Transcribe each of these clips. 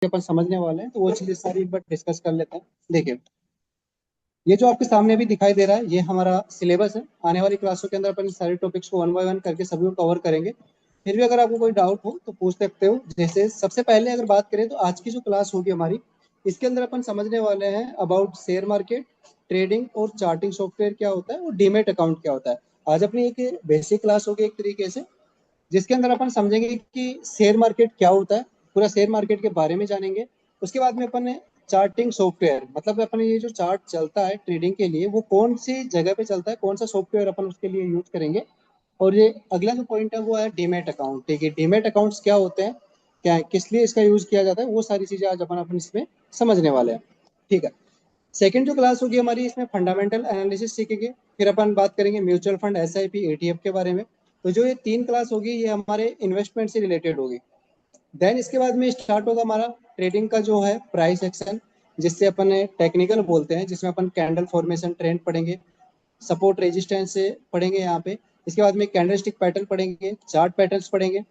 अपन समझने वाले हैं, तो वो चीजें सारी एक बार डिस्कस कर लेते हैं। देखिए, ये जो आपके सामने अभी दिखाई दे रहा है, ये हमारा सिलेबस है। आने वाली क्लासों के अंदर अपन सारे टॉपिक्स को वन बाय वन करके सभी को कवर करेंगे। फिर भी अगर आपको कोई डाउट हो तो पूछ सकते हो। जैसे सबसे पहले अगर बात करें तो आज की जो क्लास होगी हमारी, इसके अंदर अपन समझने वाले हैं अबाउट शेयर मार्केट, ट्रेडिंग और चार्टिंग सॉफ्टवेयर क्या होता है और डीमेट अकाउंट क्या होता है। आज अपनी एक बेसिक क्लास होगी एक तरीके से, जिसके अंदर अपन समझेंगे कि शेयर मार्केट क्या होता है, पूरा शेयर मार्केट के बारे में जानेंगे। उसके बाद में अपन चार्टिंग सॉफ्टवेयर, मतलब अपन ये जो चार्ट चलता है ट्रेडिंग के लिए, वो कौन सी जगह पे चलता है, कौन सा सॉफ्टवेयर अपन उसके लिए यूज करेंगे। और ये अगला जो पॉइंट है वो है डीमेट अकाउंट। ठीक है, डीमेट अकाउंट्स क्या होते हैं, क्या किस लिए इसका यूज किया जाता है, वो सारी चीजें आज अपन इसमें समझने वाले हैं। ठीक है। सेकंड जो क्लास होगी हमारी, इसमें फंडामेंटल एनालिसिस सीखेंगे। फिर अपन बात करेंगे म्यूचुअल फंड, एसआईपी, एटीएफ के बारे में। तो जो ये तीन क्लास होगी ये हमारे इन्वेस्टमेंट से रिलेटेड होगी। देन इसके बाद में स्टार्ट होगा हमारा ट्रेडिंग का जो है प्राइस एक्शन, जिससे अपन टेक्निकल बोलते हैं, जिसमें अपन कैंडल फॉर्मेशन ट्रेंड पढ़ेंगे, सपोर्ट रेजिस्टेंस से पढ़ेंगे यहाँ पे। इसके बाद में कैंडलस्टिक पैटर्न पढ़ेंगे, चार्ट पैटर्न्स पढ़ेंगे।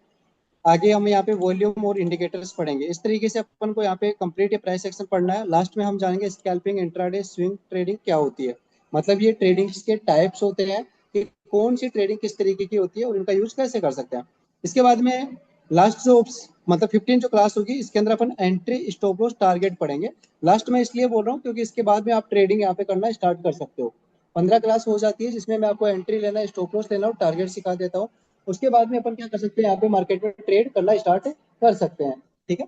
आगे हम यहाँ पे वॉल्यूम और इंडिकेटर्स पढ़ेंगे। इस तरीके से अपन को यहाँ पे कंप्लीट ये प्राइस एक्शन पढ़ना है। लास्ट में हम जानेंगे स्कैल्पिंग, इंट्राडे, स्विंग ट्रेडिंग क्या होती है। मतलब ये ट्रेडिंग के टाइप्स होते हैं कि कौन सी ट्रेडिंग किस तरीके की होती है और उनका यूज कैसे कर सकते हैं। इसके बाद में लास्ट जो मतलब 15 जो क्लास होगी, इसके अंदर अपन एंट्री, स्टॉप लॉस, टारगेट पढ़ेंगे। लास्ट में इसलिए बोल रहा हूँ क्योंकि इसके बाद में आप ट्रेडिंग यहाँ पे करना स्टार्ट कर सकते हो। 15 क्लास हो जाती है जिसमें मैं आपको एंट्री लेना, स्टॉप लॉस लेना और टारगेट सिखा देता हूँ। उसके बाद में अपन क्या कर सकते हैं, यहाँ पे मार्केट में ट्रेड करना स्टार्ट कर सकते हैं। ठीक है।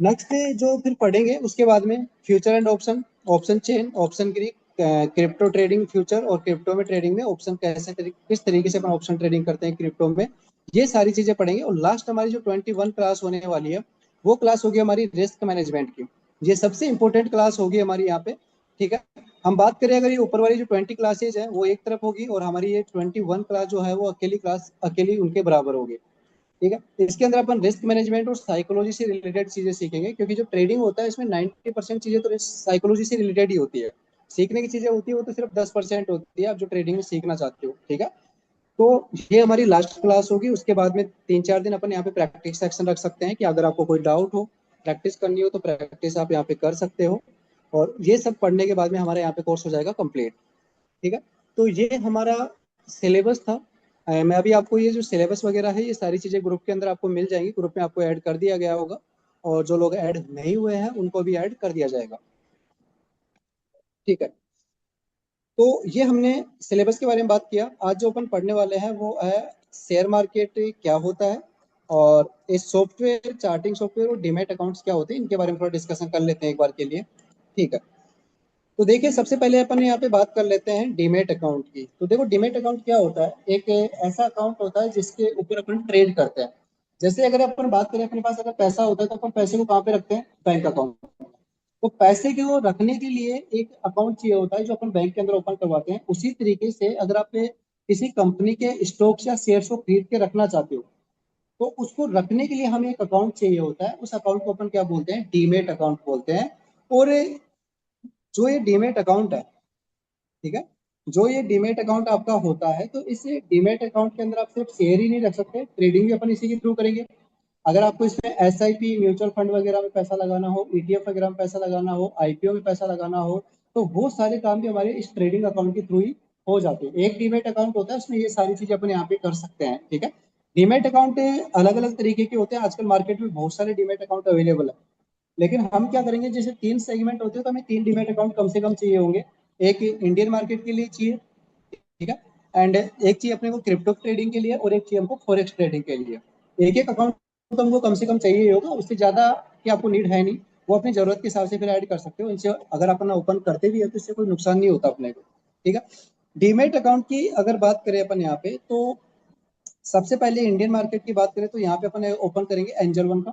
नेक्स्ट जो फिर पढ़ेंगे उसके बाद में future and option, option chain, option Greek, crypto trading, future और क्रिप्टो में ट्रेडिंग में ऑप्शन कैसे किस तरीके से अपन ऑप्शन ट्रेडिंग करते हैं क्रिप्टो में, ये सारी चीजें पढ़ेंगे। और लास्ट हमारी जो 21 क्लास होने वाली है, वो क्लास होगी हमारी रिस्क मैनेजमेंट की। ये सबसे इंपॉर्टेंट क्लास होगी हमारी यहाँ पे। ठीक है। हम बात करें अगर ये ऊपर वाली जो 20 क्लासेज है वो एक तरफ होगी, और हमारी ये 21 क्लास जो है वो अकेली क्लास अकेली उनके बराबर होगी। ठीक है। इसके अंदर अपन रिस्क मैनेजमेंट और साइकोलॉजी से रिलेटेड चीजें सीखेंगे, क्योंकि जो ट्रेडिंग होता है इसमें 90% चीजें तो साइकोलॉजी से रिलेटेड ही होती है। सीखने की चीजें होती है वो तो सिर्फ 10% होती है, आप जो ट्रेडिंग में सीखना चाहते हो। ठीक है। तो ये हमारी लास्ट क्लास होगी। उसके बाद में 3-4 दिन अपन यहाँ पे प्रैक्टिस सेक्शन रख सकते हैं कि अगर आपको कोई डाउट हो, प्रैक्टिस करनी हो तो प्रैक्टिस आप यहाँ पे कर सकते हो। और ये सब पढ़ने के बाद में हमारे यहाँ पे कोर्स हो जाएगा कंप्लीट। ठीक है। तो ये हमारा सिलेबस था। मैं अभी आपको ये जो सिलेबस वगैरह है ये सारी चीजें ग्रुप के अंदर आपको मिल जाएंगी, ग्रुप में आपको ऐड कर दिया गया होगा। और जो लोग ऐड नहीं हुए हैं उनको भी ऐड कर दिया जाएगा। ठीक है। तो ये हमने सिलेबस के बारे में बात किया। आज जो अपन पढ़ने वाले हैं वो है शेयर मार्केट क्या होता है, और इस सॉफ्टवेयर, चार्टिंग सॉफ्टवेयर और डीमैट अकाउंट्स क्या होते हैं, इनके बारे में थोड़ा डिस्कशन कर लेते हैं एक बार के लिए। ठीक है। तो देखिए, सबसे पहले अपन यहाँ पे बात कर लेते हैं डीमेट अकाउंट की। तो देखो, डीमेट अकाउंट क्या होता है, एक ऐसा अकाउंट होता है जिसके ऊपर अपन ट्रेड करते हैं। जैसे अगर अपन बात करें, अपने पास अगर पैसा होता है तो अपन पैसे को कहाँ पे रखते हैं, बैंक अकाउंट। तो पैसे को रखने के लिए एक अकाउंट चाहिए होता है जो अपन बैंक के अंदर ओपन करवाते हैं। उसी तरीके से अगर आप किसी कंपनी के स्टॉक्स या शेयर्स को खरीद के रखना चाहते हो, तो उसको रखने के लिए हमें एक अकाउंट चाहिए होता है। उस अकाउंट को अपन क्या बोलते हैं, डीमेट अकाउंट बोलते हैं। और जो ये डीमेट अकाउंट है, ठीक है, जो ये डीमेट अकाउंट आपका होता है, तो इस डीमेट अकाउंट के अंदर आप सिर्फ शेयर ही नहीं रख सकते, ट्रेडिंग भी अपन इसी के थ्रू करेंगे। अगर आपको इसमें एसआईपी, म्यूचुअल फंड वगैरह में पैसा लगाना हो, ईटीएफ वगैरह में पैसा लगाना हो, आईपीओ में पैसा लगाना हो, तो वो सारे काम भी हमारे इस ट्रेडिंग अकाउंट के थ्रू ही हो जाते हैं। एक डीमेट अकाउंट होता है, उसमें ये सारी चीजें अपन यहाँ पे कर सकते हैं। ठीक है। डीमेट अकाउंट अलग अलग तरीके के होते हैं। आजकल मार्केट में बहुत सारे डीमेट अकाउंट अवेलेबल है, लेकिन हम क्या करेंगे, जैसे 3 सेगमेंट होते हैं तो हमें 3 डीमेट अकाउंट कम से कम चाहिए होंगे। एक इंडियन मार्केट के लिए चाहिए, ठीक है, एंड एक चाहिए अपने को क्रिप्टो ट्रेडिंग के लिए, और एक चाहिए हमको फॉरेक्स ट्रेडिंग के लिए। एक एक अकाउंट तो हमको कम से कम चाहिए ही होगा, उससे ज्यादा की आपको नीड है नहीं। वो अपनी जरूरत के हिसाब से फिर ऐड कर सकते हो। इनसे अगर अपन ओपन करते भी है तो इससे कोई नुकसान नहीं होता अपने को। ठीक है। डीमेट अकाउंट की अगर बात करें अपन यहाँ पे, तो सबसे पहले इंडियन मार्केट की बात करें तो यहाँ पे अपन ओपन करेंगे एंजल वन का।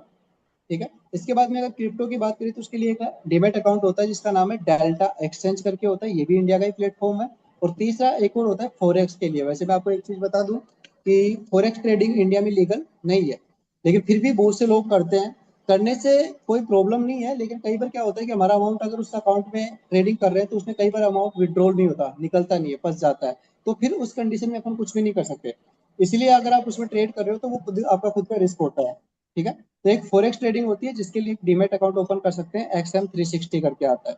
ठीक है। इसके बाद में अगर क्रिप्टो की बात करें तो उसके लिए एक डीमेट अकाउंट होता है जिसका नाम है डेल्टा एक्सचेंज करके होता है, ये भी इंडिया का ही प्लेटफॉर्म है। और तीसरा एक और होता है फॉरेक्स के लिए। वैसे मैं आपको एक चीज बता दूं कि फॉरेक्स ट्रेडिंग इंडिया में लीगल नहीं है, लेकिन फिर भी बहुत से लोग करते हैं। करने से कोई प्रॉब्लम नहीं है, लेकिन कई बार क्या होता है कि हमारा अमाउंट अगर उस अकाउंट में ट्रेडिंग कर रहे हैं तो उसमें कई बार अमाउंट विड्रॉल नहीं होता, निकलता नहीं है, फंस जाता है। तो फिर उस कंडीशन में अपन कुछ भी नहीं कर सकते। इसलिए अगर आप उसमें ट्रेड कर रहे हो तो वो खुद आपका खुद का रिस्क होता है। ठीक है। तो एक फॉरेक्स ट्रेडिंग होती है जिसके लिए डीमेट अकाउंट ओपन कर सकते हैं, XM360 करके आता है।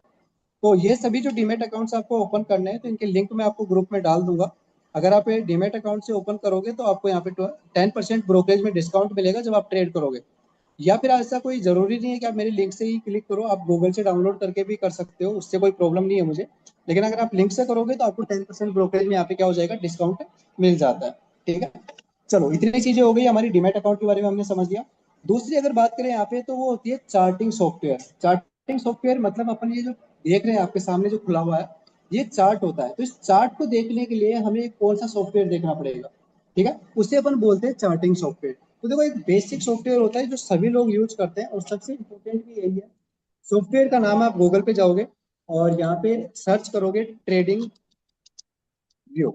तो ये सभी जो डीमेट अकाउंट्स आपको ओपन करने हैं तो इनके लिंक मैं आपको ग्रुप में डाल दूंगा। अगर आप ये डीमेट अकाउंट से ओपन करोगे तो आपको यहाँ पे 10% ब्रोकरेज में डिस्काउंट मिलेगा जब आप ट्रेड करोगे। या फिर ऐसा कोई जरूरी नहीं है कि आप मेरे लिंक से ही क्लिक करो, आप गूगल से डाउनलोड करके भी कर सकते हो, उससे कोई प्रॉब्लम नहीं है मुझे। लेकिन अगर आप लिंक से करोगे तो आपको 10% ब्रोकरेज में यहाँ पे क्या हो जाएगा, डिस्काउंट मिल जाता है। ठीक है। चलो इतनी चीजें हो गई हमारी डीमैट अकाउंट के बारे में हमने समझ लिया। दूसरी अगर बात करें यहाँ पे तो वो होती है चार्टिंग सॉफ्टवेयर। चार्टिंग सॉफ्टवेयर मतलब अपन ये जो देख रहे हैं आपके सामने जो खुला हुआ है ये चार्ट होता है। तो इस चार्ट को देखने के लिए हमें कौन सा सॉफ्टवेयर देखना पड़ेगा, ठीक है, उसे अपन बोलते हैं चार्टिंग सॉफ्टवेयर। तो देखो एक बेसिक सॉफ्टवेयर होता है जो सभी लोग यूज करते हैं और सबसे इंपॉर्टेंट भी यही है। सॉफ्टवेयर का नाम, आप गूगल पे जाओगे और यहाँ पे सर्च करोगे ट्रेडिंग व्यू।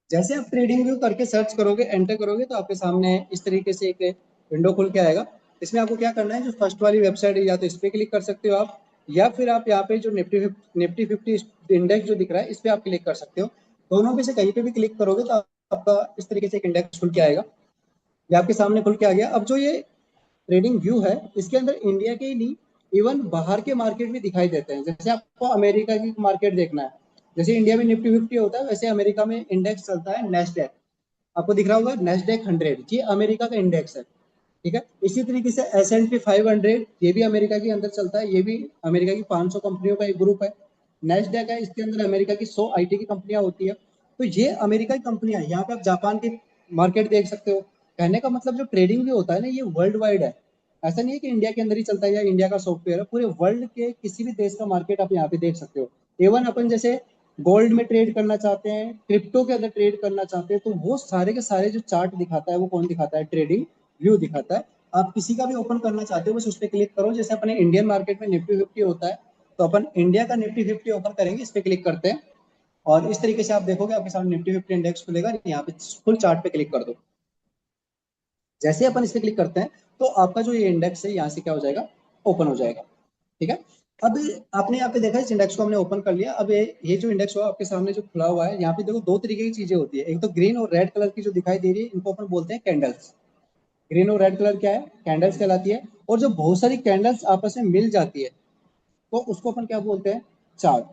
जैसे आप ट्रेडिंग व्यू करके सर्च करोगे, एंटर करोगे तो आपके सामने इस तरीके से एक विंडो खुल के आएगा। इसमें आपको क्या करना है, जो फर्स्ट वाली वेबसाइट है या तो इस पे क्लिक कर सकते हो आप, या फिर आप यहाँ पे जो निफ्टी 50 इंडेक्स जो दिख रहा है इस पे आप क्लिक कर सकते हो। दोनों में से कहीं पे भी क्लिक करोगे तो आपका इस तरीके से एक इंडेक्स खुल के आएगा। ये आपके सामने खुल के आ गया। अब जो ये ट्रेडिंग व्यू है इसके अंदर इंडिया के ही नहीं, इवन बाहर के मार्केट भी दिखाई देते हैं। जैसे आपको अमेरिका की मार्केट देखना है, जैसे इंडिया में निफ्टी 50 होता है वैसे अमेरिका में इंडेक्स चलता है नेस्डेक। आपको दिख रहा होगा नेस्डेक 100, ये अमेरिका का इंडेक्स है। ठीक है। इसी तरीके से S&P 500, ये भी अमेरिका के अंदर चलता है, ये भी अमेरिका की 500 कंपनियों का एक ग्रुप है। नेस्डेक है, इसके अंदर अमेरिका की 100 IT की कंपनियां होती है। तो ये अमेरिका की कंपनियां, यहाँ पे आप जापान की मार्केट देख सकते हो। कहने का मतलब जो ट्रेडिंग भी होता है ना ये वर्ल्ड वाइड है। ऐसा नहीं है कि इंडिया के अंदर ही चलता है या इंडिया का सॉफ्टवेयर है, पूरे वर्ल्ड के किसी भी देश का मार्केट आप यहाँ पे देख सकते हो। इवन अपन जैसे गोल्ड में ट्रेड करना चाहते हैं, क्रिप्टो के अंदर ट्रेड करना चाहते हैं, तो वो सारे के सारे जो चार्ट दिखाता है वो कौन दिखाता है, ट्रेडिंग व्यू दिखाता है। आप किसी का भी ओपन करना चाहते हो बस उस पर क्लिक करो। जैसे अपने इंडियन मार्केट में निफ्टी 50 होता है तो अपन इंडिया का निफ्टी 50 ओपन करेंगे, इस पे क्लिक करते हैं और इस तरीके से आप देखोगे आपके सामने निफ्टी 50 इंडेक्स खुलेगा। यहाँ पे फुल चार्ट पे क्लिक कर दो। जैसे अपन इस पे क्लिक करते हैं तो आपका जो ये इंडेक्स है यहाँ से क्या हो जाएगा, ओपन हो जाएगा। ठीक है। अब आपने यहाँ पे देखा इस इंडेक्स को हमने ओपन कर लिया। अब ये जो इंडेक्स हुआ आपके सामने जो खुला हुआ है, यहाँ पे देखो दो तरीके की चीजें होती है। एक तो ग्रीन और रेड कलर की जो दिखाई दे रही है इनको अपन बोलते हैं कैंडल्स। ग्रीन और रेड कलर क्या है, कैंडल्स कहलाती है। और जो बहुत सारी कैंडल्स आपस में मिल जाती है तो उसको अपन क्या बोलते हैं, चार्ट।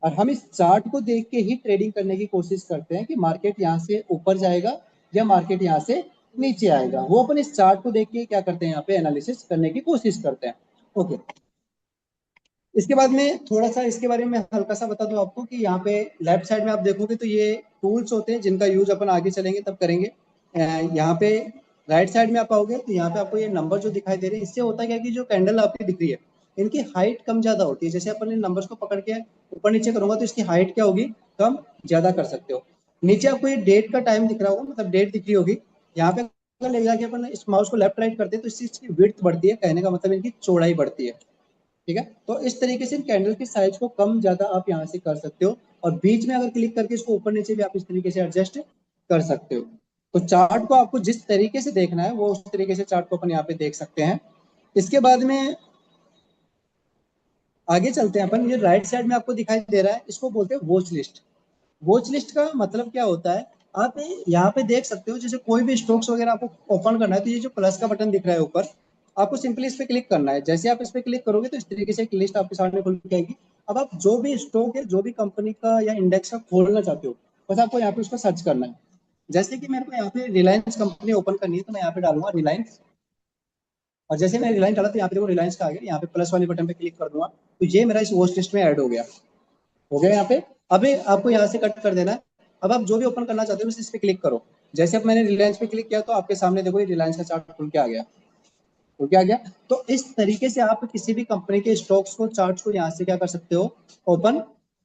और हम इस चार्ट को देख के ही ट्रेडिंग करने की कोशिश करते हैं कि मार्केट यहाँ से ऊपर जाएगा या मार्केट यहाँ से नीचे आएगा। वो अपन इस चार्ट को देख के क्या करते हैं, यहाँ पे एनालिसिस करने की कोशिश करते हैं। ओके। इसके बाद में थोड़ा सा इसके बारे में हल्का सा बता दूं आपको कि यहाँ पे लेफ्ट साइड में आप देखोगे तो ये टूल्स होते हैं जिनका यूज अपन आगे चलेंगे तब करेंगे। यहाँ पे राइट साइड में आप आओगे तो यहाँ पे आपको ये नंबर जो दिखाई दे रहे हैं, इससे होता है क्या कि जो कैंडल आपकी दिख रही है इनकी हाइट कम ज्यादा होती है। जैसे अपन इन नंबर्स को पकड़ के ऊपर नीचे करूंगा तो इसकी हाइट क्या होगी, कम ज्यादा कर सकते हो। नीचे आपको ये डेट का टाइम दिख रहा होगा, मतलब डेट दिख रही होगी। यहाँ पे अगर ले जाके अपन इस माउस को लेफ्ट राइट करते हैं तो इससे इसकी विड्थ बढ़ती है, कहने का मतलब इनकी चौड़ाई बढ़ती है। ठीक है। तो इस तरीके से कैंडल की साइज को कम ज्यादा आप यहाँ से कर सकते हो। और बीच में अगर क्लिक करके इसको ऊपर नीचे भी आप इस तरीके से एडजस्ट कर सकते हो। तो चार्ट को आपको जिस तरीके से देखना है वो उस तरीके से चार्ट को अपन यहाँ पे देख सकते हैं। इसके बाद में आगे चलते हैं अपन। ये राइट साइड में आपको दिखाई दे रहा है इसको बोलते हैं वॉच लिस्ट। वॉच लिस्ट का मतलब क्या होता है, आप यहाँ पे देख सकते हो जैसे कोई भी स्टॉक्स वगैरह आपको ओपन करना है तो ये जो प्लस का बटन दिख रहा है ऊपर, आपको सिंपली इस पे क्लिक करना है। जैसे आप इस पे क्लिक करोगे तो इस तरीके से एक लिस्ट आपके सामने खुल जाएगी। अब आप जो भी स्टॉक है, जो भी कंपनी का या इंडेक्स का खोलना चाहते हो, बस आपको यहाँ पे उसको सर्च करना है। जैसे कि मेरे को यहाँ पे रिलायंस कंपनी ओपन करनी है तो मैं यहाँ पे डालूंगा रिलायंस। और जैसे मैंने रिलायंस डाला तो यहाँ पे देखो रिलायंस का आ गया, यहाँ पे प्लस वाले बटन पे क्लिक कर दूंगा तो ये मेरा इस वॉच लिस्ट में ऐड हो गया। हो गया यहाँ पे। अभी आपको यहाँ से कट कर देना है। अब आप जो भी ओपन करना चाहते हो बस इस पे क्लिक करो। जैसे अब मैंने रिलायंस पे क्लिक किया तो आपके सामने देखो ये रिलायंस का चार्ट खुल के आ गया। खुल के आ गया। तो इस तरीके से आप किसी भी कंपनी के स्टॉक्स को, चार्ट्स को यहाँ से क्या कर सकते हो, ओपन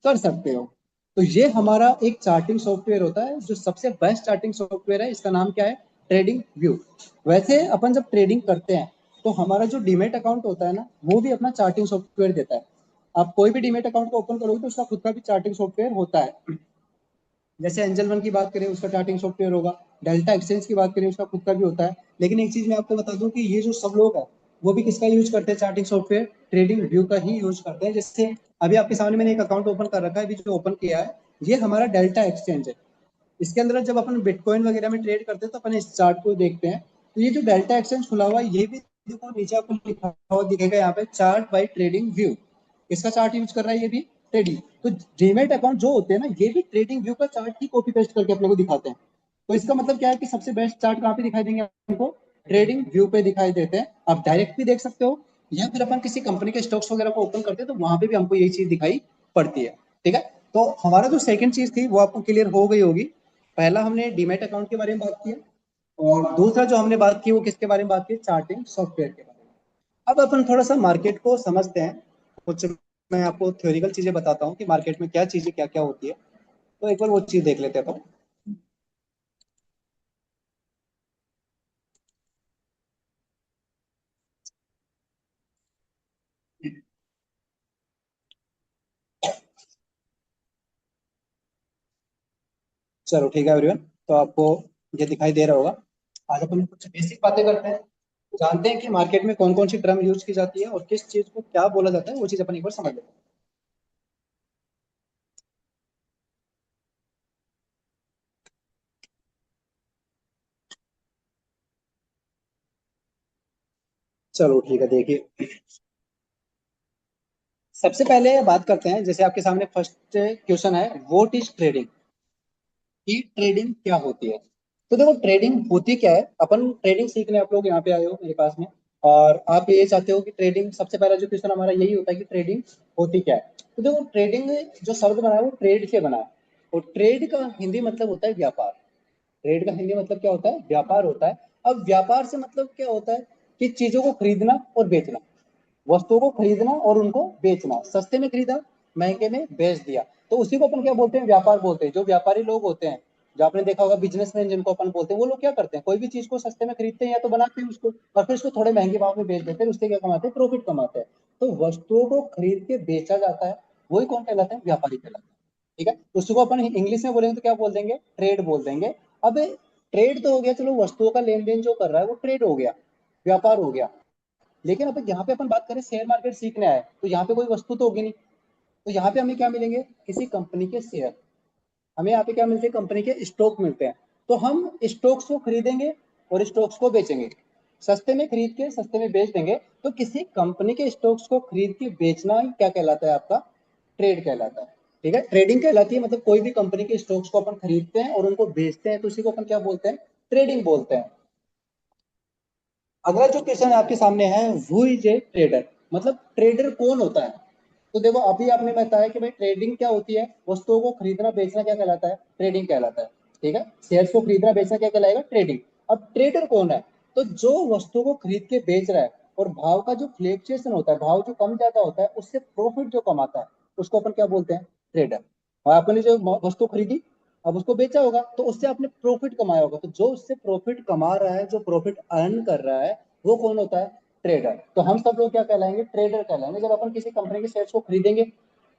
कर सकते हो। तो ये हमारा एक चार्टिंग सॉफ्टवेयर होता है जो सबसे बेस्ट चार्टिंग सॉफ्टवेयर है। इसका नाम क्या है, ट्रेडिंग व्यू। वैसे अपन जब ट्रेडिंग करते हैं तो हमारा जो डीमेट अकाउंट होता है ना वो भी अपना चार्टिंग सॉफ्टवेयर देता है। आप कोई भी डीमेट अकाउंट को ओपन करोगे तो उसका खुद का भी चार्टिंग सॉफ्टवेयर होता है। जैसे एंजल वन की बात करें उसका चार्टिंग सॉफ्टवेयर होगा, डेल्टा एक्सचेंज की बात करें उसका खुद का भी होता है। लेकिन एक चीज मैं आपको बता दूं कि ये जो सब लोग हैं वो भी किसका यूज करते हैं, चार्टिंग सॉफ्टवेयर ट्रेडिंग व्यू का ही यूज करते हैं। जैसे अभी आपके सामने मैंने एक अकाउंट ओपन कर रखा है, अभी जो ओपन किया है ये हमारा डेल्टा एक्सचेंज है। इसके अंदर जब अपन बिटकॉइन वगैरह में ट्रेड करते हैं तो अपन इस चार्ट को देखते हैं तो ये जो डेल्टा एक्सचेंज खुला हुआ है ये भी देखो नीचे आपको लिखा हुआ दिखेगा यहाँ पे, चार्ट बाय ट्रेडिंग व्यू। इसका चार्ट यूज कर रहा है ये भी ट्रेडिंग। तो डीमेट अकाउंट जो होते हैं ना ये भी ट्रेडिंग व्यू का चार्ट ही कॉपी पेस्ट करके अपने को दिखाते हैं। तो इसका मतलब क्या है कि सबसे बेस्ट चार्ट कहाँ पे दिखाई देंगे आपको, ट्रेडिंग व्यू पे दिखाई देते हैं। आप डायरेक्ट भी देख सकते हो या फिर अपन किसी कंपनी के स्टॉक्स वगैरह को ओपन करते हैं तो वहां पे भी हमको यही चीज दिखाई पड़ती है। ठीक है, तो हमारा जो सेकंड चीज थी वो आपको क्लियर हो गई होगी। पहला हमने डीमेट अकाउंट के बारे में बात किया और दूसरा जो हमने बात की वो किसके बारे में बात की, चार्टिंग सॉफ्टवेयर के बारे में। अब अपन थोड़ा सा मार्केट को समझते हैं। कुछ मैं आपको थ्योरिकल चीजें बताता हूँ कि मार्केट में क्या चीजें क्या क्या होती है। तो एक बार वो चीज देख लेते हैं अपन। चलो ठीक है एवरीवन, तो आपको ये दिखाई दे रहा होगा। आज अपन कुछ बेसिक बातें करते हैं, जानते हैं कि मार्केट में कौन कौन सी टर्म यूज की जाती है और किस चीज को क्या बोला जाता है, वो चीज अपन एक बार समझ लेते हैं। चलो ठीक है, देखिए सबसे पहले बात करते हैं, जैसे आपके सामने फर्स्ट क्वेश्चन है, व्हाट इज ट्रेडिंग, कि ट्रेडिंग क्या होती है। तो देखो ट्रेडिंग होती क्या है, अपन ट्रेडिंग सीखने आप लोग यहाँ पे आए हो मेरे पास में, और आप ये चाहते हो कि ट्रेडिंग, सबसे पहला जो क्वेश्चन हमारा यही होता है कि ट्रेडिंग होती क्या है। तो देखो ट्रेडिंग जो शब्द बना है वो ट्रेड से बना है, और ट्रेड का हिंदी मतलब होता है व्यापार। ट्रेड का हिंदी मतलब क्या होता है, व्यापार होता है। अब व्यापार से मतलब क्या होता है कि चीजों को खरीदना और बेचना, वस्तुओं को खरीदना और उनको बेचना, सस्ते में खरीदा महंगे में बेच दिया। तो उसी को अपन क्या बोलते हैं, व्यापार बोलते हैं। जो व्यापारी लोग होते हैं, जो आपने देखा होगा बिजनेसमैन जिनको अपन बोलते हैं, वो लोग क्या करते हैं, कोई भी चीज को सस्ते में खरीदते हैं या तो बनाते हैं उसको और फिर उसको थोड़े महंगे भाव में बेच देते हैं, उससे क्या कमाते हैं, प्रॉफिट कमाते हैं। तो वस्तुओं को खरीद के बेचा जाता है, वही कौन कहलाता है, व्यापारी कहलाता है। ठीक है, उसको अपन इंग्लिश में बोलेंगे तो क्या बोल देंगे, ट्रेड बोल देंगे। अब ट्रेड तो हो गया, चलो वस्तुओं का लेन देन जो कर रहा है वो ट्रेड हो गया, व्यापार हो गया। लेकिन अब यहाँ पे अपन बात करें, शेयर मार्केट सीखने आए तो यहाँ पे कोई वस्तु तो होगी नहीं, तो यहाँ पे हमें क्या मिलेंगे, किसी कंपनी के शेयर। हमें यहाँ पे क्या मिलते हैं, कंपनी के स्टॉक मिलते हैं। तो हम स्टॉक्स को खरीदेंगे और स्टॉक्स को बेचेंगे, सस्ते में खरीद के सस्ते में बेच देंगे। तो किसी कंपनी के स्टॉक्स को खरीद के बेचना ही क्या कहलाता है, आपका ट्रेड कहलाता है। ठीक है, ट्रेडिंग कहलाती है, मतलब कोई भी कंपनी के स्टॉक्स को अपन खरीदते हैं और उनको बेचते हैं, तो उसी को अपन क्या बोलते हैं, ट्रेडिंग बोलते हैं। अगला जो क्वेश्चन आपके सामने है, हु इज ए ट्रेडर, मतलब ट्रेडर कौन होता है। तो देखो अभी आपने बताया कि भाई ट्रेडिंग क्या होती है, वस्तुओं को खरीदना बेचना क्या कहलाता है, ट्रेडिंग कहलाता है। ठीक है, शेयर्स को खरीदना बेचना क्या कहलाएगा, ट्रेडिंग। अब ट्रेडर कौन है, तो जो वस्तु को खरीद के बेच रहा है और भाव का जो फ्लक्चुएशन होता है, भाव जो कम ज्यादा होता है, उससे प्रॉफिट जो कमाता है, उसको अपन क्या बोलते हैं, ट्रेडर। और आपने जो वस्तु खरीदी, अब उसको बेचा होगा तो उससे आपने प्रॉफिट कमाया होगा, तो जो उससे प्रॉफिट कमा रहा है, जो प्रॉफिट अर्न कर रहा है, वो कौन होता है, ट्रेडर। तो हम सब लोग क्या कहलाएंगे, ट्रेडर कहलाएंगे। जब अपन किसी कंपनी के शेयर्स को खरीदेंगे,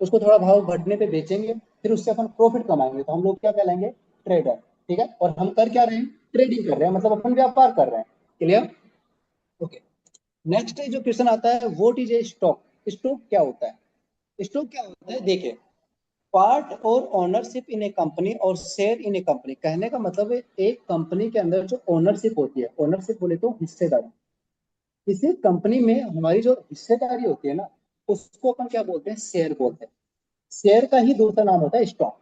उसको थोड़ा भाव बढ़ने पे बेचेंगे, फिर उससे अपन प्रॉफिट कमाएंगे, तो हम लोग क्या कहलाएंगे, ट्रेडर। ठीक है, और हम कर क्या रहे हैं, ट्रेडिंग कर रहे हैं, मतलब अपन व्यापार कर रहे हैं। Clear, okay. नेक्स्ट जो क्वेश्चन आता है, what is a stock, stock क्या होता है। स्टॉक क्या होता है, देखिए पार्ट और ओनरशिप इन ए कंपनी और शेयर इन ए कंपनी, कहने का मतलब है एक कंपनी के अंदर जो ओनरशिप होती है, ओनरशिप बोले तो हिस्सेदारी, किसी कंपनी में हमारी जो हिस्सेदारी होती है ना, उसको अपन क्या बोलते हैं, शेयर बोलते हैं। शेयर का ही दूसरा नाम होता है स्टॉक।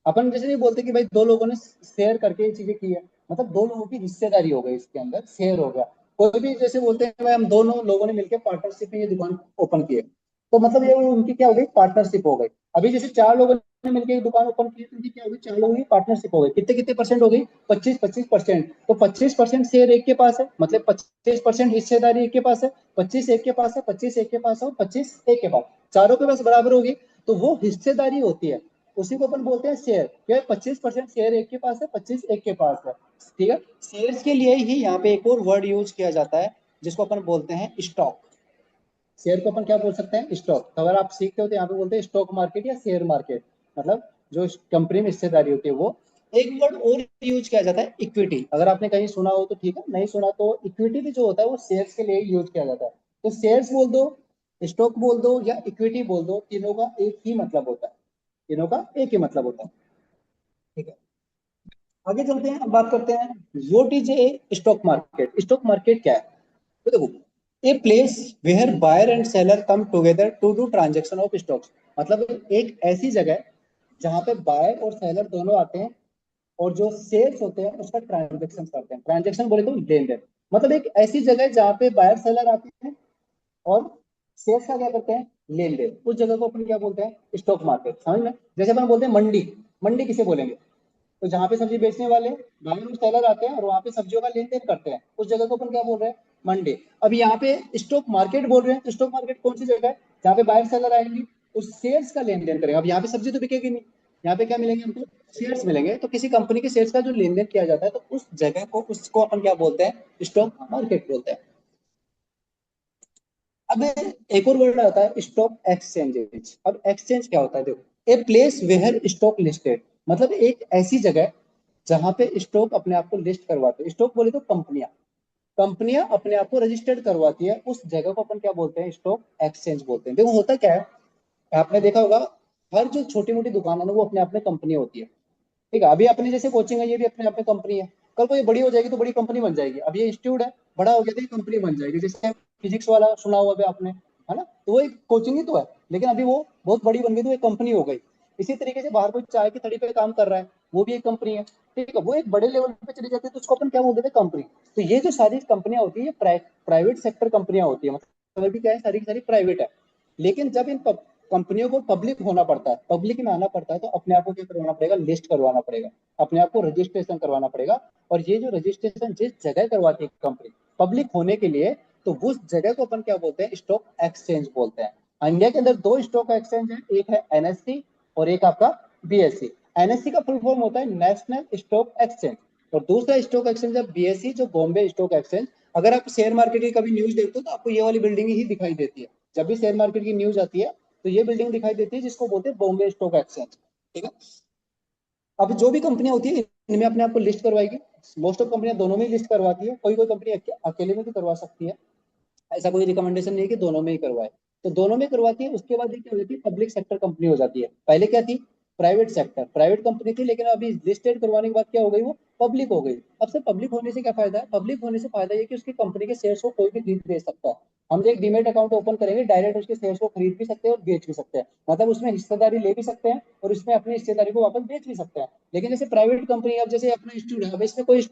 अपन जैसे नहीं बोलते कि भाई दो लोगों ने शेयर करके ये चीजें की है, मतलब दो लोगों की हिस्सेदारी हो गई, इसके अंदर शेयर हो गया। कोई भी जैसे बोलते हैं भाई हम दोनों लोगों ने मिलकर पार्टनरशिप में ये दुकान ओपन की है, तो मतलब ये उनकी क्या हो गई, पार्टनरशिप हो गई। अभी जैसे चार लोगों ने मिलकर एक दुकान ओपन की है, तो उनकी क्या होगी, चार लोगों की पार्टनरशिप हो गई। कितने कितने परसेंट हो गई, 25-25%। तो 25% शेयर एक के पास है, मतलब 25% हिस्सेदारी एक के पास है, 25 एक के पास है, 25 एक के पास है और 25 एक के पास, चारों के पास बराबर होगी। तो वो हिस्सेदारी होती है, उसी को अपन बोलते हैं शेयर। क्या 25% शेयर एक के पास है, 25 एक के पास है। ठीक है, शेयर्स के लिए ही यहाँ पे एक और वर्ड यूज किया जाता है, जिसको अपन बोलते हैं स्टॉक। शेयर को अपन क्या बोल सकते हैं, स्टॉक। तो अगर आप सीखते हो तो यहाँ पे बोलते हैं स्टॉक मार्केट या शेयर मार्केट, मतलब जो कंपनी में हिस्सेदारी होती है वो। एक वर्ड और यूज किया जाता है, इक्विटी। अगर आपने कहीं सुना हो तो ठीक है, नहीं सुना तो इक्विटी भी जो होता है वो शेयर्स के लिए यूज किया जाता है। तो शेयर्स बोल दो, स्टॉक बोल दो या इक्विटी बोल दो, तीनों का एक ही मतलब होता है, तीनों का एक ही मतलब होता है। ठीक है, आगे चलते हैं, अब बात करते हैं what is a stock market. Stock market क्या है? तो देखो, a place where buyer and seller come together to do transaction of stocks. मतलब एक ऐसी जगह है जहां पे बायर और सेलर दोनों आते हैं और जो शेयर्स होते हैं उसका ट्रांजेक्शन करते हैं। ट्रांजेक्शन बोले तो लेन देन। मतलब एक ऐसी जगह है जहाँ पे बायर सेलर आते हैं और शेयर्स का क्या करते हैं, लेन देन। उस जगह को अपन क्या बोलते हैं, स्टॉक मार्केट। समझ में? जैसे अपन बोलते हैं मंडी, मंडी किसे बोलेंगे? तो जहाँ पे सब्जी बेचने वाले बायर और सेलर आते हैं और वहां पे सब्जियों का लेन देन करते हैं, उस जगह को अपन क्या बोल रहे हैं, मंडी। अब यहाँ पे स्टॉक मार्केट बोल रहे हैं, तो स्टॉक मार्केट कौन सी जगह है जहाँ पे बायर सेलर आएंगे उस शेयर्स का लेन देन करेंगे। अब यहाँ पे सब्जी तो बिकेगी नहीं, यहाँ पे क्या मिलेंगे हमको, शेयर्स मिलेंगे। तो किसी कंपनी के शेयर्स का जो लेन देन किया जाता है तो उस जगह को, उसको अपन क्या बोलते हैं, स्टॉक मार्केट बोलते हैं। अब एक और वर्ड आता है स्टॉक एक्सचेंजेज। अब एक्सचेंज क्या होता है, देखो, a place where stock listed. मतलब एक ऐसी जगह जहां पे स्टॉक अपने आप को लिस्ट करवाते हैं। स्टॉक बोले तो कंपनियां, कंपनियां अपने आप को रजिस्टर्ड करवाती है, उस जगह को अपन क्या बोलते हैं, स्टॉक एक्सचेंज बोलते हैं। देखो होता क्या है, आपने देखा होगा हर जो छोटी मोटी दुकान है ना वो अपने आप में कंपनी होती है। ठीक है, अभी अपने जैसे कोचिंग है ये भी अपने आप में कंपनी है। कल को ये बड़ी हो जाएगी तो बड़ी कंपनी बन जाएगी। अब ये इंस्टीट्यूट है, बड़ा हो गया तो ये कंपनी बन जाएगी। जैसे फिजिक्स वाला सुना हुआ भी आपने, है ना, तो वो एक कोचिंग ही तो है, लेकिन अभी वो बहुत बड़ी बन गई तो एक कंपनी हो गई। इसी तरीके से बाहर कोई चाय की थड़ी पे काम कर रहा है, वो भी एक कंपनी है। ठीक है, वो एक बड़े लेवल पे चली जाती है तो उसको अपन क्या बोलते हैं, कंपनी। तो ये जो सारी कंपनियां होती है ये प्राइवेट सेक्टर कंपनियां होती है। मतलब अभी क्या है, सारी की सारी प्राइवेट है। लेकिन जब इन कंपनियों को पब्लिक होना पड़ता है, पब्लिक में आना पड़ता है, तो अपने आप को क्या करवाना पड़ेगा, लिस्ट करवाना पड़ेगा, अपने आप को रजिस्ट्रेशन करवाना पड़ेगा। और ये जो रजिस्ट्रेशन जिस जगह करवाती है कंपनी पब्लिक होने के लिए, तो उस जगह को अपन क्या बोलते हैं, स्टॉक एक्सचेंज बोलते हैं। इंडिया के अंदर दो स्टॉक एक्सचेंज है, एक है एनएससी और एक आपका बीएससी। एनएससी का फुल फॉर्म होता है नेशनल स्टॉक एक्सचेंज, और दूसरा स्टॉक एक्सचेंज है बीएससी जो बॉम्बे स्टॉक एक्सचेंज। अगर आप शेयर मार्केट की कभी न्यूज देखते हो तो आपको ये वाली बिल्डिंग ही दिखाई देती है। जब भी शेयर मार्केट की न्यूज आती है तो ये बिल्डिंग दिखाई देती है जिसको बोलते हैं बॉम्बे स्टॉक एक्सचेंज। ठीक है, अब जो भी कंपनियां होती है इनमें अपने आप को लिस्ट करवाएगी। मोस्ट ऑफ कंपनियां दोनों में लिस्ट करवाती है, कोई कोई कंपनी अकेले में भी करवा सकती है। ऐसा कोई रिकमेंडेशन नहीं है कि दोनों में ही करवाए। तो दोनों में करवाती है, उसके बाद ये क्या हो जाती है, पब्लिक सेक्टर कंपनी हो जाती है। पहले क्या थी, प्राइवेट सेक्टर, प्राइवेट कंपनी थी, लेकिन अभी लिस्टेड करवाने के बाद क्या हो गई, वो पब्लिक हो गई। अब से पब्लिक होने से क्या फायदा है, पब्लिक होने से फायदा ये कि उसकी कंपनी के शेयर्स को कोई भी खरीद बेच सकता है। हम जो एक डीमेट अकाउंट ओपन करेंगे डायरेक्ट उसके शेयर्स को खरीद भी सकते हैं और बेच भी सकते हैं। मतलब उसमें हिस्सेदारी ले भी सकते हैं और उसमें अपनी हिस्सेदारी को वापस बेच भी सकते हैं। लेकिन जैसे प्राइवेट कंपनी, अब जैसे अपना इंस्टीट्यूट है, अब इसमें कोई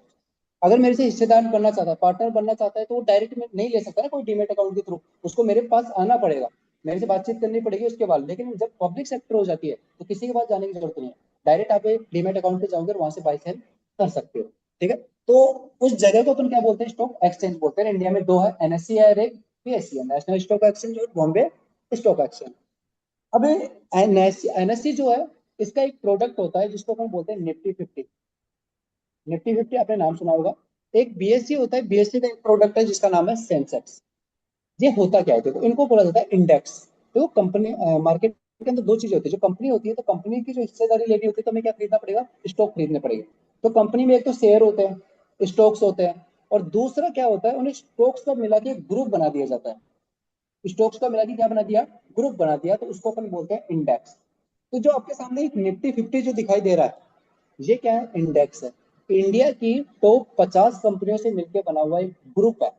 अगर मेरे से हिस्सेदार बनना चाहता है, पार्टनर बनना चाहता है, तो वो डायरेक्ट में नहीं ले सकता ना कोई डीमेट अकाउंट के थ्रू। उसको मेरे पास आना पड़ेगा, मेरे से बातचीत करनी पड़ेगी उसके बाद। लेकिन जब पब्लिक सेक्टर हो जाती है तो किसी के पास जाने की जरूरत नहीं है, डायरेक्ट आप एक डीमेट अकाउंट पे जाओगे और वहां से बाई सेल कर सकते हो। ठीक है, तो उस जगह को अपन क्या बोलते हैं, स्टॉक एक्सचेंज बोलते हैं। इंडिया में दो है, एनएससी है और एक पीएससी है, नेशनल स्टॉक एक्सचेंज और बॉम्बे स्टॉक एक्सचेंज। अब एनएससी जो है इसका एक प्रोडक्ट होता है जिसको अपन बोलते हैं निफ्टी 50। निफ्टी 50 आपने नाम सुना होगा। एक बीएससी होता है, बीएससी का एक प्रोडक्ट है जिसका नाम है सेंसेक्स। ये होता क्या है, देखो इनको बोला जाता है इंडेक्स। देखो कंपनी मार्केट के अंदर दो चीजें होती है, जो कंपनी होती है तो कंपनी की जो हिस्सेदारी लेनी होती है तो हमें क्या खरीदना पड़ेगा, स्टॉक खरीदने पड़ेगा। तो कंपनी में एक तो शेयर होते हैं, स्टॉक्स होते हैं, और दूसरा क्या होता है, उन्हें स्टॉक्स का मिला के एक ग्रुप बना दिया जाता है। स्टॉक्स का मिला के क्या बना दिया, ग्रुप बना दिया, तो उसको अपन बोलते हैं इंडेक्स। तो जो आपके सामने एक निफ्टी 50 जो दिखाई दे रहा है ये क्या है, इंडेक्स है। इंडिया की टॉप 50 कंपनियों से मिलकर बना हुआ एक ग्रुप है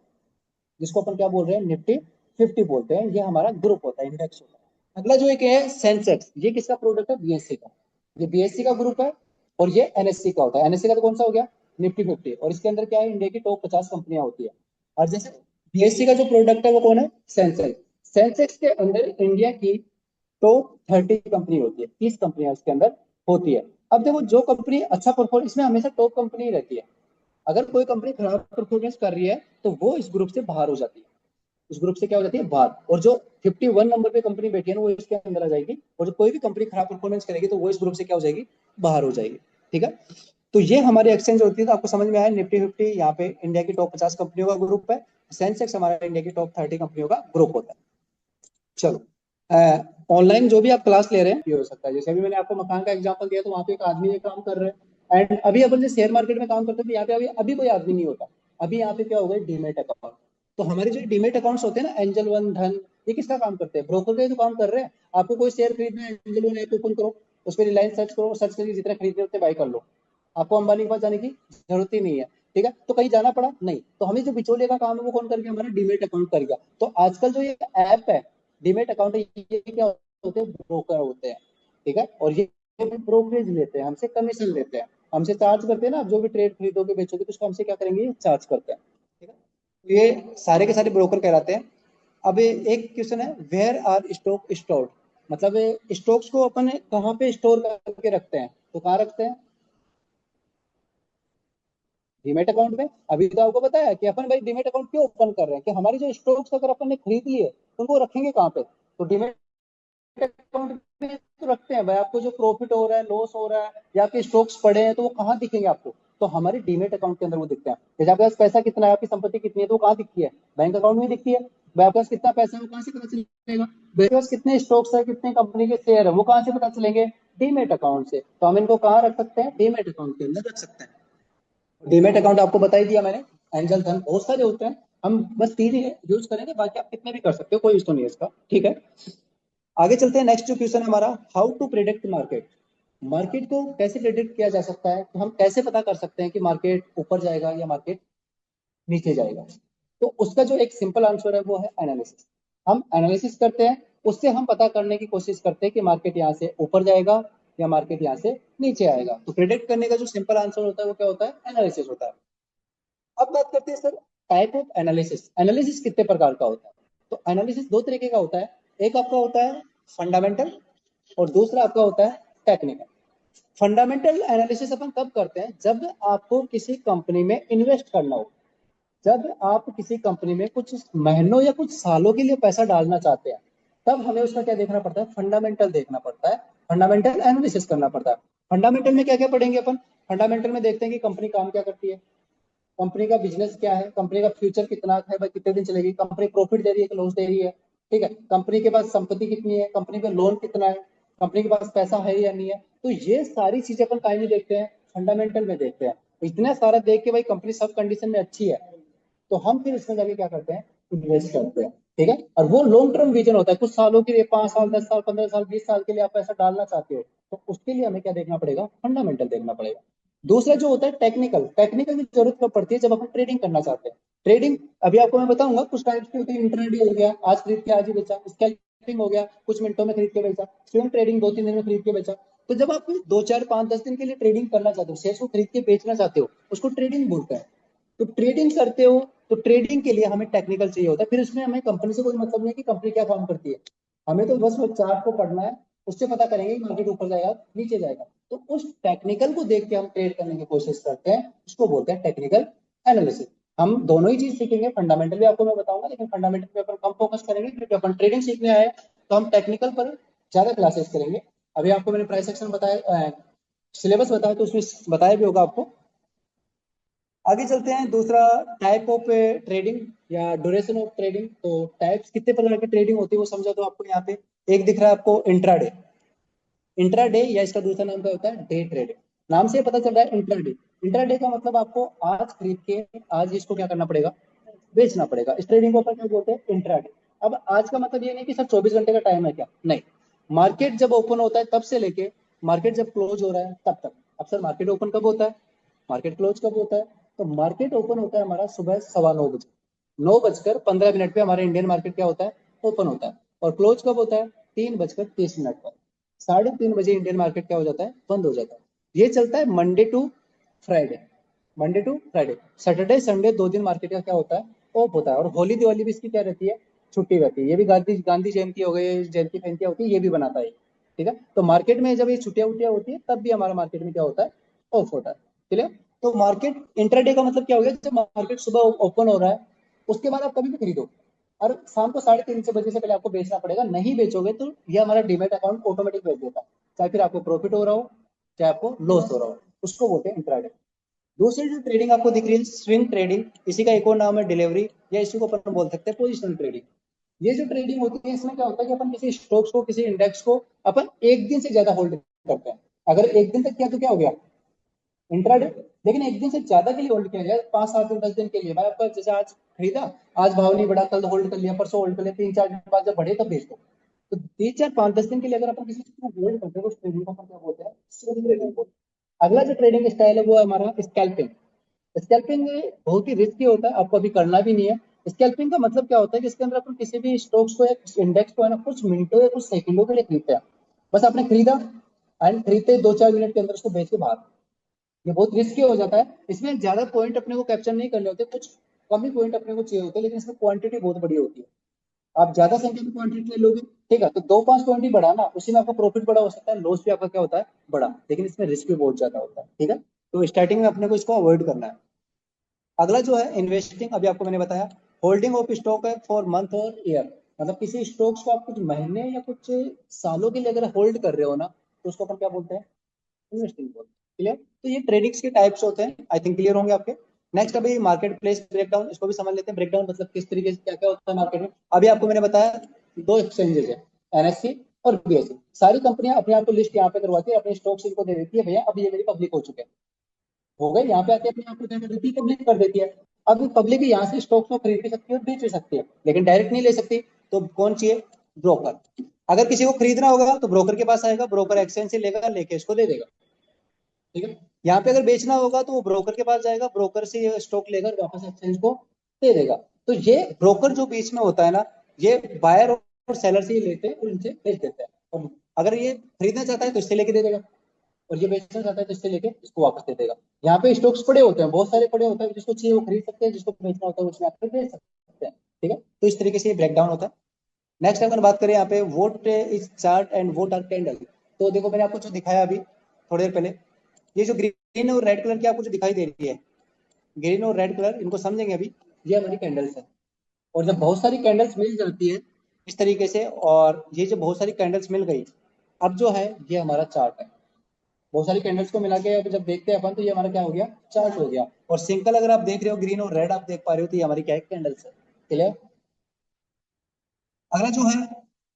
जिसको अपन क्या बोल रहे हैं, निफ्टी 50 बोलते हैं। ये हमारा ग्रुप होता है, इंडेक्स होता है। अगला जो एक है सेंसेक्स, ये किसका प्रोडक्ट है, बीएससी का। ये बीएससी का ग्रुप है और ये एनएससी का होता है। एनएससी का तो कौन सा हो गया, निफ्टी 50, और इसके अंदर क्या है, इंडिया की टॉप 50 कंपनियां होती है। और जैसे बीएससी का जो प्रोडक्ट है वो कौन है, सेंसेक्स। सेंसेक्स के अंदर इंडिया की टॉप 30 कंपनी होती है, 30 कंपनियां इसके अंदर होती है। अब देखो जो कंपनी अच्छा परफॉर्म, इसमें हमेशा टॉप कंपनी ही रहती है। अगर कोई कंपनी खराब परफॉर्मेंस कर रही है तो वो इस ग्रुप से बाहर हो जाती है, उस ग्रुप से क्या हो जाती है, बाहर। और जो 51 नंबर पे कंपनी बैठी है ना वो इसके अंदर आ जाएगी, और जो कोई भी कंपनी खराब परफॉर्मेंस करेगी तो वो इस ग्रुप से क्या हो जाएगी, बाहर हो जाएगी। ठीक है, तो ये हमारी एक्सचेंज होती है। तो आपको समझ में आया, निफ्टी 50 यहाँ पे इंडिया की टॉप 50 कंपनियों का ग्रुप है, सेंसेक्स हमारा इंडिया की टॉप 30 कंपनियों का ग्रुप होता है। चलो, ऑनलाइन जो भी आप क्लास ले रहे हैं ये हो सकता है, जैसे अभी मैंने आपको मकान का एग्जांपल दिया तो वहां पे एक आदमी ये काम कर रहे हैं, एंड अभी अपन जो शेयर मार्केट में काम करते थे यहाँ पे अभी कोई आदमी नहीं होता। अभी यहाँ पे क्या हो गया, डीमेट अकाउंट। तो हमारे जो डीमेट अकाउंट्स होते हैं ना, एंजल वन, धन, ये किसका काम करते हैं, ब्रोकर का ही तो काम कर रहे हैं। आपको कोई शेयर खरीदना है, एंजल वन ऐप ओपन करो, उस पर रिलायंस सर्च करो, सर्च करके जितने खरीदने उतने बाय कर लो। आपको अंबानी के पास जाने की जरूरत ही नहीं है, ठीक है। तो कहीं जाना पड़ा नहीं, तो हमें जो बिचौलिए का काम है वो कौन कर गया, हमारा डीमेट अकाउंट कर गया। तो आजकल जो ये ऐप है डीमेट अकाउंट, ये क्या होते हैं, ब्रोकर होते हैं, ठीक है। और ये ब्रोकरेज लेते हैं, हमसे कमीशन लेते हैं, हमसे चार्ज करते हैं ना। आप जो भी ट्रेड खरीदोगे बेचोगे तो उसको हमसे क्या करेंगे, ये चार्ज करते हैं, ठीक है। तो ये सारे के सारे ब्रोकर कहलाते हैं। अब एक क्वेश्चन है, वेयर आर स्टॉक स्टोर्ड, मतलब स्टॉक्स को अपन कहाँ पे स्टोर करके रखते हैं, तो कहाँ रखते हैं, डीमेट अकाउंट में। अभी तो आपको पता है कि अपन भाई डीमेट अकाउंट क्यों ओपन कर रहे हैं, कि हमारी जो स्टॉक्स अगर अपन ने खरीद लिए तो उनको रखेंगे कहाँ पे, तो डीमेट अकाउंट में तो रखते हैं भाई। आपको जो प्रॉफिट हो रहा है, लॉस हो रहा है, या आपके स्टॉक्स पड़े हैं, तो वो कहाँ दिखेंगे आपको, तो हमारे डीमेट अकाउंट के अंदर वो दिखते हैं। जैसे आपके पास पैसा कितना है, आपकी संपत्ति कितनी है, तो वो कहाँ दिखती है, बैंक अकाउंट में दिखती है। भाई आपके पास कितना पैसा है वो कहाँ से पता चलेगा, मेरे पास कितने स्टॉक्स है, कितने कंपनी के शेयर है, वो कहाँ से पता चलेंगे, डीमेट अकाउंट से। तो हम इनको कहाँ रख सकते हैं, डीमेट अकाउंट के अंदर रख सकते हैं। डीमेट अकाउंट आपको बता ही दिया मैंने, एंजल धन बहुत सारे होते हैं, हम बस तीन ही यूज करेंगे, बाकी आप कितने भी कर सकते हो, कोई इशू नहीं है इसका, ठीक है। आगे चलते हैं, नेक्स्ट जो क्वेश्चन है हमारा, how to predict market. Market को कैसे प्रिडिक्ट किया जा सकता है, तो हम कैसे पता कर सकते हैं कि मार्केट ऊपर जाएगा या मार्केट नीचे जाएगा। तो उसका जो एक सिंपल आंसर है वो है एनालिसिस। हम एनालिसिस करते हैं, उससे हम पता करने की कोशिश करते हैं कि मार्केट यहाँ से ऊपर जाएगा या मार्केट यहाँ से नीचे आएगा। तो प्रिडिक्ट करने का जो सिंपल आंसर होता है वो क्या होता है, एनालिसिस होता है। अब बात करते हैं sir, type of analysis. Analysis कितने प्रकार का होता है, तो एनालिसिस दो तरीके का होता है। एक आपका होता है फंडामेंटल, और दूसरा आपका होता है टेक्निकल। फंडामेंटल एनालिसिस अपन कब करते हैं, जब आपको किसी कंपनी में इन्वेस्ट करना हो, जब आप किसी कंपनी में कुछ महीनों या कुछ सालों के लिए पैसा डालना चाहते हैं, तब हमें उसका क्या देखना पड़ता है, फंडामेंटल देखना पड़ता है, फंडामेंटल एनालिसिस करना पड़ता है। फंडामेंटल में क्या क्या पढ़ेंगे अपन, फंडामेंटल में देखते हैं कि कंपनी काम क्या करती है, कंपनी का बिजनेस क्या है, कंपनी का फ्यूचर कितना है, भाई कितने दिन चलेगी, कंपनी प्रॉफिट दे रही है कि लॉस दे रही है, ठीक है। कंपनी के पास संपत्ति कितनी है, कंपनी का लोन कितना है, कंपनी के पास पैसा है या नहीं है। तो ये सारी चीजें अपन कहीं नहीं देखते हैं, फंडामेंटल में देखते हैं। इतना सारा देख के भाई कंपनी सब कंडीशन में अच्छी है, तो हम फिर इसमें जाके क्या करते हैं, इन्वेस्ट करते हैं, ठीक है। और वो लॉन्ग टर्म विजन होता है, कुछ सालों के लिए, 5 साल, 10 साल, 15 साल, 20 साल के लिए आप पैसा डालना चाहते हो, तो उसके लिए हमें क्या देखना पड़ेगा, फंडामेंटल देखना पड़ेगा। दूसरा जो होता है टेक्निकल, टेक्निकल की जरूरत कब पड़ती है, जब अपन ट्रेडिंग करना चाहते हैं। ट्रेडिंग अभी आपको मैं बताऊंगा, कुछ टाइप्स की होती है, इंट्राडे हो गया, आज खरीद के आज ही बेचा, स्कैल्पिंग हो गया, कुछ मिनटों में खरीद के बेचा, स्विंग ट्रेडिंग 2-3 दिन में खरीद के बेचा। तो जब आप 2, 4, 5, 10 दिन के लिए ट्रेडिंग करना चाहते हो, शेयर को खरीद के बेचना चाहते हो, उसको ट्रेडिंग बोलते हैं। तो ट्रेडिंग करते हो, तो ट्रेडिंग के लिए हमें टेक्निकल चाहिए होता है। फिर उसमें हमें कंपनी से कोई मतलब नहीं कि कंपनी क्या काम करती है, हमें तो बस वो चार्ट को पढ़ना है, उससे पता करेंगे कि मार्केट ऊपर जाएगा नीचे जाएगा। तो उस टेक्निकल को देख के हम ट्रेड करने की कोशिश करते हैं, उसको बोलते हैं टेक्निकल एनालिसिस। हम दोनों ही चीज सीखेंगे, फंडामेंटल भी आपको मैं बताऊंगा, लेकिन फंडामेंटल पे अपन कम फोकस करेंगे क्योंकि अपन ट्रेडिंग सीखने आए हैं, तो हम टेक्निकल पर ज्यादा क्लासेस करेंगे। अभी आपको मैंने प्राइस सेक्शन बताया, सिलेबस बताया, तो उसमें बताया भी होगा आपको। आगे चलते हैं, दूसरा टाइप ऑफ ट्रेडिंग या ड्यूरेशन ऑफ ट्रेडिंग। तो टाइप्स कितने प्रकार की ट्रेडिंग होती है वो समझा दो आपको यहाँ पे। एक दिख रहा है आपको इंट्राडे, इंट्राडे या इसका दूसरा नाम क्या होता है, डे ट्रेडिंग। नाम से पता चल रहा है इंट्राडे। इंट्राडे का मतलब आपको आज खरीद के आज इसको क्या करना पड़ेगा, बेचना पड़ेगा। इस ट्रेडिंग को अपन क्या बोलते हैं, इंट्राडे। अब आज का मतलब ये नहीं कि सर 24 घंटे का टाइम है क्या, नहीं। मार्केट जब ओपन होता है तब से लेके मार्केट जब क्लोज हो रहा है तब तक। अब सर मार्केट ओपन कब होता है, मार्केट क्लोज कब होता है, तो मार्केट ओपन होता है हमारा सुबह 9:15 बजे, 9:15 पे हमारा इंडियन मार्केट क्या होता है, ओपन होता है। और क्लोज कब होता है, 3:30 पर। 3:30 बजे इंडियन मार्केट क्या हो जाता है, बंद हो जाता है। ये चलता है Monday to Friday, Monday to Friday. Saturday Sunday 2 दिन मार्केट का क्या होता है, ऑफ होता है। और होली दिवाली भी इसकी क्या रहती है, छुट्टी रहती है। ये भी गांधी गांधी जयंती हो गई, जयंती जयंती होती है, ये भी बनाता है, ठीक है। तो मार्केट में जब ये छुट्टियां उट्टियां होती है तब भी हमारा मार्केट में क्या होता है, ऑफ होता है, क्लियर। तो मार्केट इंट्राडे का मतलब क्या हो गया, जब मार्केट सुबह ओपन हो रहा है उसके बाद आप कभी भी खरीदो, और शाम को 3:30 बजे से पहले आपको बेचना पड़ेगा। नहीं बेचोगे तो ये हमारा डीमेट अकाउंट ऑटोमेटिक बेच देता है, चाहे फिर आपको प्रॉफिट हो रहा हो चाहे आपको लॉस हो रहा हो, उसको बोलते हैं इंट्राडे। दूसरी जो ट्रेडिंग आपको दिख रही है स्विंग ट्रेडिंग, इसी का एक और नाम है डिलीवरी, या इसी को अपन बोल सकते हैं पोजिशनल ट्रेडिंग। ये जो ट्रेडिंग होती है इसमें क्या होता है कि अपन किसी स्टॉक्स को, किसी इंडेक्स को अपन एक दिन से ज्यादा होल्ड करते हैं। अगर एक दिन तक किया तो क्या हो गया, इंट्राडे। लेकिन एक दिन से ज्यादा के लिए होल्ड किया जाए, 5, 7 दिन, 10 दिन के लिए, भाई आपका जैसे आज खरीदा, आज भाव नहीं बढ़ा, कल होल्ड कर लिया, परसों होल्ड कर लिया, 3-4 दिन बाद जब बढ़े तब बेच दो। तो 3, 4, 5, 10 दिन के लिए अगर अपन किसी चीज को होल्ड करते हैं तो उस ट्रेडिंग को अपन क्या बोलते हैं, स्विंग ट्रेडिंग। अगला जो ट्रेडिंग स्टाइल है वो है हमारा स्कैल्पिंग। स्कैल्पिंग बहुत ही रिस्की होता है, आपको अभी करना भी नहीं है। स्कैल्पिंग का मतलब क्या होता है कि इसके अंदर अपन किसी भी स्टॉक्स को या इंडेक्स को है ना कुछ मिनटों या कुछ सेकंडों के लिए खरीदते हैं। बस आपने खरीदा एंड खरीदते 2-4 मिनट के अंदर उसको बेच के बाहर। ये बहुत रिस्की हो जाता है। इसमें ज्यादा पॉइंट अपने को कैप्चर नहीं करने होते, कुछ कम ही पॉइंट अपने को चाहिए होते हैं, लेकिन इसमें क्वांटिटी बहुत बड़ी होती है। आप ज्यादा संख्या में क्वांटिटी ले लोगे, ठीक है, तो 2-5 पॉइंट ही बढ़ा ना, उसी में आपका प्रॉफिट बड़ा हो सकता है, लॉस भी आपका क्या होता है, बड़ा, लेकिन इसमें रिस्क भी बहुत ज्यादा होता है। ठीक है, तो स्टार्टिंग में अपने को इसको अवॉइड करना है। अगला जो है इन्वेस्टिंग, अभी आपको मैंने बताया। होल्डिंग ऑफ स्टॉक है फॉर मंथ और ईयर, मतलब किसी स्टॉक्स को आप कुछ महीने या कुछ सालों के लिए अगर होल्ड कर रहे हो ना, तो उसको अपन क्या बोलते हैं, इन्वेस्टिंग बोलते हैं। क्लियर, तो ये ट्रेडिंग्स के टाइप्स होते हैं, आई थिंक क्लियर होंगे आपके। नेक्स्ट अभी मार्केट प्लेस ब्रेकडाउन, इसको भी समझ लेते हैं। ब्रेकडाउन मतलब किस तरीके से क्या क्या होता है मार्केट में। अभी आपको मैंने बताया दो एक्सचेंजेस है, एनएससी और बीएससी। सारी कंपनियां अपने आप को लिस्ट यहाँ पे करवाती है, अपने स्टॉक्स इनको दे देती है, भैया अब ये मेरी पब्लिक हो चुके हैं, हो गए, यहाँ पे आके अपने आप को क्या कर देती है, पब्लिक कर देती है। अब पब्लिक यहाँ से स्टॉक्स को खरीद भी सकती है और बेच भी सकती है, लेकिन डायरेक्ट नहीं ले सकती। तो कौन चाहिए, ब्रोकर। अगर किसी को खरीदना होगा तो ब्रोकर के पास आएगा, ब्रोकर एक्सचेंज से लेगा, लेके इसको दे देगा। ठीक है, यहाँ पे अगर बेचना होगा तो वो ब्रोकर के पास जाएगा, ब्रोकर से ये स्टॉक लेकर वापस एक्सचेंज को दे देगा। तो ये ब्रोकर जो बीच में होता है ना, ये बायर और सेलर से ही लेते हैं और इनसे बेच देते हैं। और अगर ये खरीदना चाहता है तो इससे लेके दे देगा, और ये बेचना चाहता है तो इससे लेके इसको वापस दे देगा। यहाँ पे स्टॉक्स पड़े होते हैं, बहुत सारे पड़े होते हैं, जिसको चाहिए वो खरीद सकते हैं, जिसको बेचना होता है उसमें आप बेच सकते हैं। ठीक है, तो इस तरीके से ये ब्रेक डाउन होता है। नेक्स्ट अगर बात करें यहाँ पे, what is chart and what are candle. तो देखो मैंने आपको जो दिखाया अभी थोड़ी देर पहले, ये जो ग्रीन और रेड कलर की आपको जो दिखाई दे रही है, ग्रीन और रेड कलर, इनको समझेंगे अभी। ये हमारी कैंडल्स है, और जब बहुत सारी कैंडल्स मिल जाती है इस तरीके से, और ये जो बहुत सारी कैंडल्स मिल गई, अब जो है ये हमारा चार्ट है। बहुत सारी कैंडल्स को मिला के अब जब देखते हैं अपन, तो ये हमारा क्या हो गया, चार्ट हो गया। और सिंगल अगर आप देख रहे हो, ग्रीन और रेड आप देख पा रहे हो, तो ये हमारी क्या है, कैंडल्स है। क्लियर। अगला जो है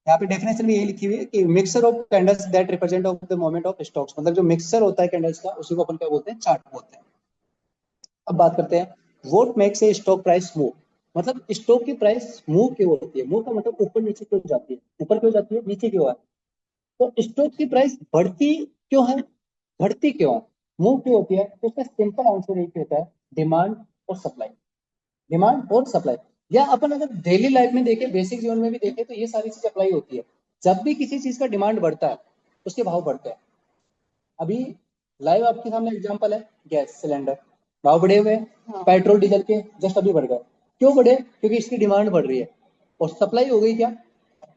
यहाँ पे डेफिनेशन में यही लिखी हुई है कि mixer of candles that represent of the moment of stocks, मतलब जो मिक्सर होता है कैंडल्स का, उसी को अपन क्या बोलते हैं, चार्ट बोलते हैं। अब बात करते हैं what makes a stock price move, मतलब स्टॉक की प्राइस मूव क्यों होती है। मूव का मतलब ऊपर नीचे क्यों जाती है, ऊपर क्यों जाती है, नीचे क्यों है। तो स्टॉक की प्राइस बढ़ती क्यों है, घटती क्यों है, मूव क्यों होती है, तो इसका सिंपल आंसर एक होता है, डिमांड और सप्लाई। डिमांड और सप्लाई, या अपन अगर डेली लाइफ में देखें, बेसिक जीवन में भी देखें, तो ये सारी चीज अप्लाई होती है। जब भी किसी चीज का डिमांड बढ़ता है, उसके भाव बढ़ते हैं। अभी लाइव आपके सामने एग्जांपल है, गैस सिलेंडर भाव बढ़े हुए हैं, हाँ। पेट्रोल डीजल के जस्ट अभी बढ़ गए। क्यों बढ़े, क्योंकि इसकी डिमांड बढ़ रही है, और सप्लाई हो गई क्या,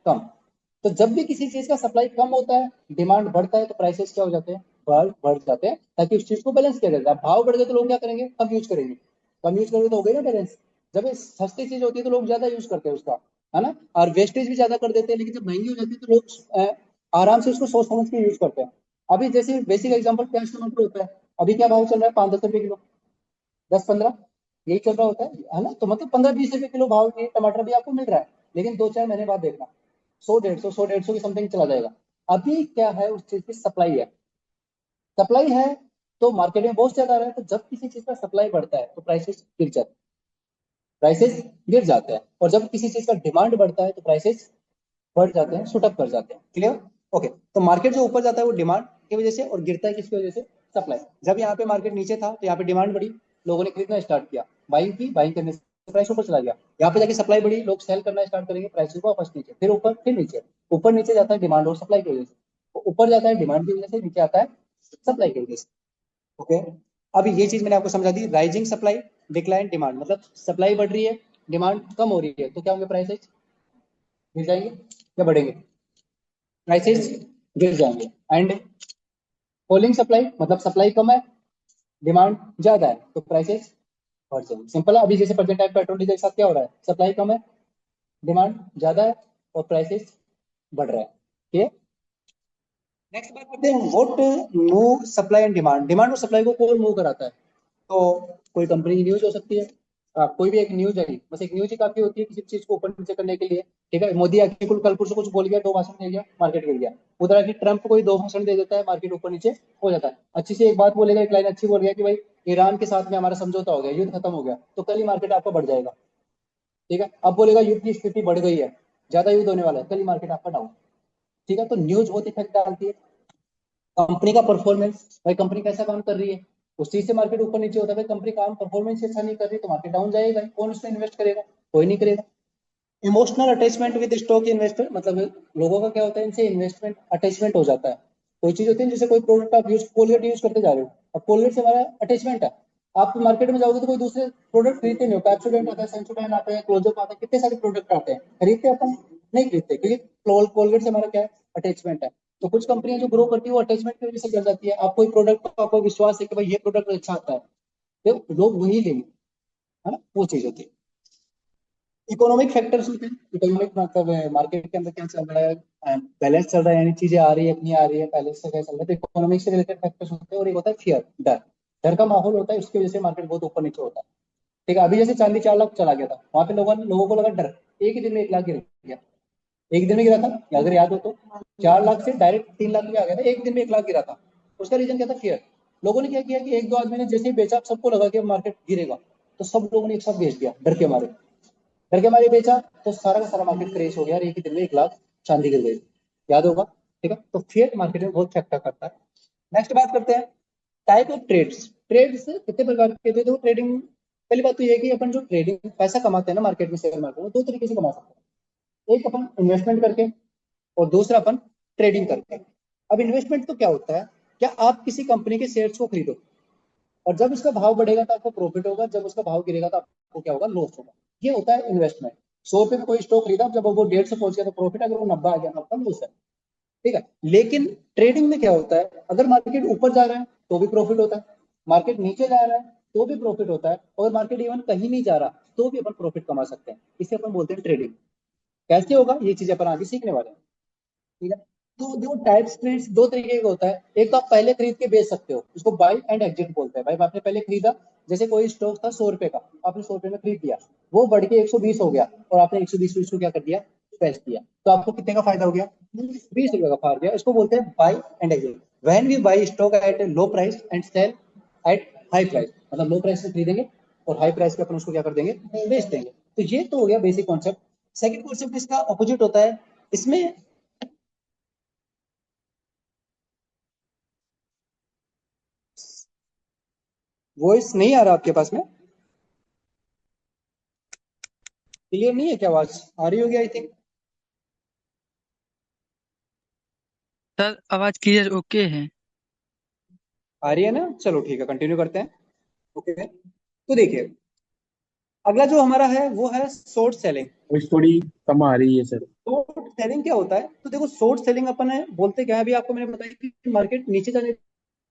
कम। तो जब भी किसी चीज का सप्लाई कम होता है, डिमांड बढ़ता है, तो प्राइसेस क्या हो जाते हैं, बढ़ जाते हैं, ताकि उस चीज को बैलेंस किया जाए। भाव बढ़ गए तो लोग क्या करेंगे, कम यूज करेंगे, कम यूज करेंगे तो हो गई ना बैलेंस। जब ये सस्ती चीज होती है तो लोग ज्यादा यूज करते हैं उसका, है ना, और वेस्टेज भी ज्यादा कर देते हैं। लेकिन जब महंगी हो जाती है तो लोग आराम से उसको सोच समझ के यूज करते हैं। अभी जैसे बेसिक एग्जांपल, प्याज टमाटर होता है, अभी क्या भाव चल रहा है, 5-10 रुपए किलो, 10-15, यही चल रहा होता है ना। तो मतलब 15-20 रुपए किलो भाव के टमाटर भी आपको मिल रहा है, लेकिन 2-4 महीने बाद देखना 100-150 की समथिंग चला जाएगा। अभी क्या है, उस चीज की सप्लाई है। सप्लाई है तो मार्केट में बहुत ज्यादा आ रहा है, तो जब किसी चीज का सप्लाई बढ़ता है तो प्राइसेस गिर जाते हैं, प्राइसेस गिर जाते हैं। और जब किसी चीज का डिमांड बढ़ता है तो प्राइसेस बढ़ जाते हैं, सुटअप कर जाते हैं। Clear, okay. तो मार्केट जो ऊपर जाता है वो डिमांड की वजह से, और गिरता है किसकी वजह से, सप्लाई। जब यहाँ पे मार्केट नीचे था तो यहाँ पे डिमांड बढ़ी, लोगों ने खरीदना स्टार्ट किया, बाइंग की, बाइंग करने से प्राइस ऊपर चला गया। यहाँ पे जाके सप्लाई बढ़ी, लोग सेल करना स्टार्ट करेंगे, प्राइस को वापस नीचे, फिर ऊपर, फिर नीचे। ऊपर नीचे जाता है डिमांड और सप्लाई की वजह से, तो ऊपर जाता है डिमांड की वजह से, नीचे आता है सप्लाई की वजह से। ओके, अब ये चीज मैंने आपको समझा दी। राइजिंग सप्लाई, डिक्लाइन डिमांड, मतलब सप्लाई बढ़ रही है, डिमांड कम हो रही है, तो क्या होंगे, प्राइसेस गिर जाएंगे या बढ़ेंगे, प्राइसेस गिर जाएंगे। एंड फॉलिंग सप्लाई, मतलब सप्लाई कम है, डिमांड ज्यादा है, तो प्राइसेस बढ़ जाएंगे। सिंपल है। अभी जैसे प्रेजेंट टाइम पेट्रोल डीजल के साथ क्या हो रहा है, सप्लाई कम है, डिमांड ज्यादा है, और प्राइसेस बढ़ रहा है। ठीक है, नेक्स्ट बात करते हैं what move supply and demand. Demand और सप्लाई को कौन मूव कराता है, तो कोई कंपनी की न्यूज हो सकती है। कोई भी एक न्यूज है, बस एक न्यूज ही काफी होती है किसी चीज को ऊपर नीचे करने के लिए। ठीक है, मोदी आके कुल कल कुछ कुछ बोल गया, दो भाषण दे गया, मार्केट गिर गया। उधर आके ट्रंप कोई दो भाषण दे देता है, मार्केट ऊपर नीचे हो जाता है। अच्छी से एक बात बोलेगा, एक लाइन अच्छी बोल गया कि भाई ईरान के साथ में हमारा समझौता हो गया, युद्ध खत्म हो गया, तो कल ही मार्केट आपका बढ़ जाएगा। ठीक है, अब बोलेगा युद्ध की स्थिति बढ़ गई है, ज्यादा युद्ध होने वाला है, कल ही मार्केट आपका डाउन। ठीक है, तो न्यूज बहुत इफेक्ट डालती है। कंपनी का परफॉर्मेंस, भाई कंपनी कैसा काम कर रही है, उस चीज से मार्केट ऊपर नीचे होता है। भाई कंपनी काम परफॉर्मेंस अच्छा नहीं कर रही तो मार्केट डाउन जाएगा। कौन उसमें इन्वेस्ट करेगा? कोई नहीं करेगा। Emotional attachment with stock investment, मतलब लोगों का क्या होता है, इनसे इन्वेस्टमेंट अटैचमेंट हो जाता है। कोई चीज होती है जैसे कोई प्रोडक्ट आप यूज, कोलगेट यूज करते जा रहे हो, अब कोलगेट से हमारा अटैचमेंट है। आप मार्केट में जाओगे तो कोई दूसरे प्रोडक्ट खरीदते नहीं हो, पैप्सोडेंट आता है, सेंसोडाइन आता है, क्लोजअप आता है, कितने सारे प्रोडक्ट आते हैं, खरीदते अपन? नहीं खरीदते, क्योंकि कोलगेट से हमारा क्या है, अटैचमेंट है। तो कुछ कंपनियां जो ग्रो करती है वो अटैचमेंट की वजह से कर जाती है। आप कोई प्रोडक्ट को आपको विश्वास है कि भाई ये प्रोडक्ट अच्छा आता है, तो लोग वही लेंगे, है ना, वो चीज होती है। इकोनॉमिक फैक्टर्स होते हैं। इकोनॉमिक मतलब मार्केट के अंदर क्या चल रहा है, बैलेंस चल रहा है, यानी चीजें आ रही है, नहीं आ रही है, बैलेंस से क्या चल रहा है, तो इकोनॉमिक से रिलेटेड फैक्टर्स होते हैं। और एक होता है फियर, डर। डर का माहौल होता है, उसकी वजह से मार्केट बहुत ऊपर नीचे होता है। ठीक है, अभी जैसे चांदी 4 लाख चला गया था, वहां पे लोगों को लगा डर, एक ही दिन में 1 लाख गिर गया। एक दिन में गिरा था, अगर याद हो तो, 4 लाख से डायरेक्ट 3 लाख में आ गया था, एक दिन में 1 लाख गिरा था। उसका रीजन क्या था? फियर। लोगों ने क्या किया कि एक दो आदमी ने जैसे ही बेचा, सबको लगा कि मार्केट गिरेगा, तो सब लोगों ने एक साथ बेच दिया डर के मारे। डर के मारे बेचा तो सारा का सारा मार्केट क्रेश हो गया और एक ही दिन में 1 लाख चांदी गिर गई। याद होगा। ठीक है, तो फियर मार्केट में बहुत फैक्टर करता है। नेक्स्ट बात करते हैं टाइप ऑफ ट्रेड्स। ट्रेड्स कितने प्रकार के थे? तो ट्रेडिंग, पहली बात तो ये है कि अपन जो ट्रेडिंग पैसा कमाते हैं ना मार्केट में, शेयर मार्केट में, दो तरीके से कमा सकते हैं। एक अपन इन्वेस्टमेंट करके, और दूसरा अपन ट्रेडिंग करके। अब इन्वेस्टमेंट तो क्या होता है, क्या आप किसी कंपनी के शेयर्स को खरीदो, और जब उसका भाव बढ़ेगा तो आपको प्रॉफिट होगा, जब उसका भाव गिरेगा तो आपको क्या होगा? लॉस होगा। ये होता है इन्वेस्टमेंट। 100 रुपए में कोई स्टॉक खरीदा, जब वो 150 पहुंच गया तो प्रॉफिट, अगर वो 90 आ गया तो आपका लॉस है। ठीक है। लेकिन ट्रेडिंग में क्या होता है, अगर मार्केट ऊपर जा रहा है तो भी प्रॉफिट होता है, मार्केट नीचे जा रहा है तो भी प्रॉफिट होता है, और मार्केट इवन कहीं नहीं जा रहा तो भी अपन प्रॉफिट कमा सकते हैं। इसे अपन बोलते हैं ट्रेडिंग। कैसे होगा ये चीज अपन आगे सीखने वाले हैं। ठीक है। तो जो टाइप्स ट्रेड्स दो तरीके का होता है। एक तो आप पहले खरीद के बेच सकते हो, उसको बाई एंड एग्जिट बोलते हैं। भाई आपने पहले खरीदा, जैसे कोई स्टॉक था 100 रुपए का, आपने 100 रुपए में खरीद दिया, वो बढ़ के 120 हो गया, और आपने 120 रुपये को क्या कर दिया? बेच दिया, तो आपको कितने का फायदा हो गया? 20 रुपए का फायदा गया। इसको बोलते हैं buy and exit. When we buy stock at low price and sell at high price, मतलब लो प्राइस में खरीदेंगे और हाई प्राइस पे अपन उसको क्या कर देंगे? बेच देंगे। तो ये तो हो गया बेसिक कॉन्सेप्ट। सेकंड कॉन्सेप्ट इसका ऑपोजिट होता है। इसमें वॉइस नहीं आ रहा आपके पास में? क्लियर नहीं है क्या? आवाज आ रही होगी आई थिंक। सर आवाज क्लियर ओके है। आ रही है ना? चलो ठीक है, कंटिन्यू करते हैं। ओके, तो देखिए, अगला जो हमारा है वो है शॉर्ट सेलिंग। वॉइस थोड़ी कम आ रही है सर। शॉर्ट सेलिंग क्या होता है? तो देखो, शॉर्ट सेलिंग अपन है बोलते क्या है, अभी आपको मैंने बताया कि मार्केट नीचे जाने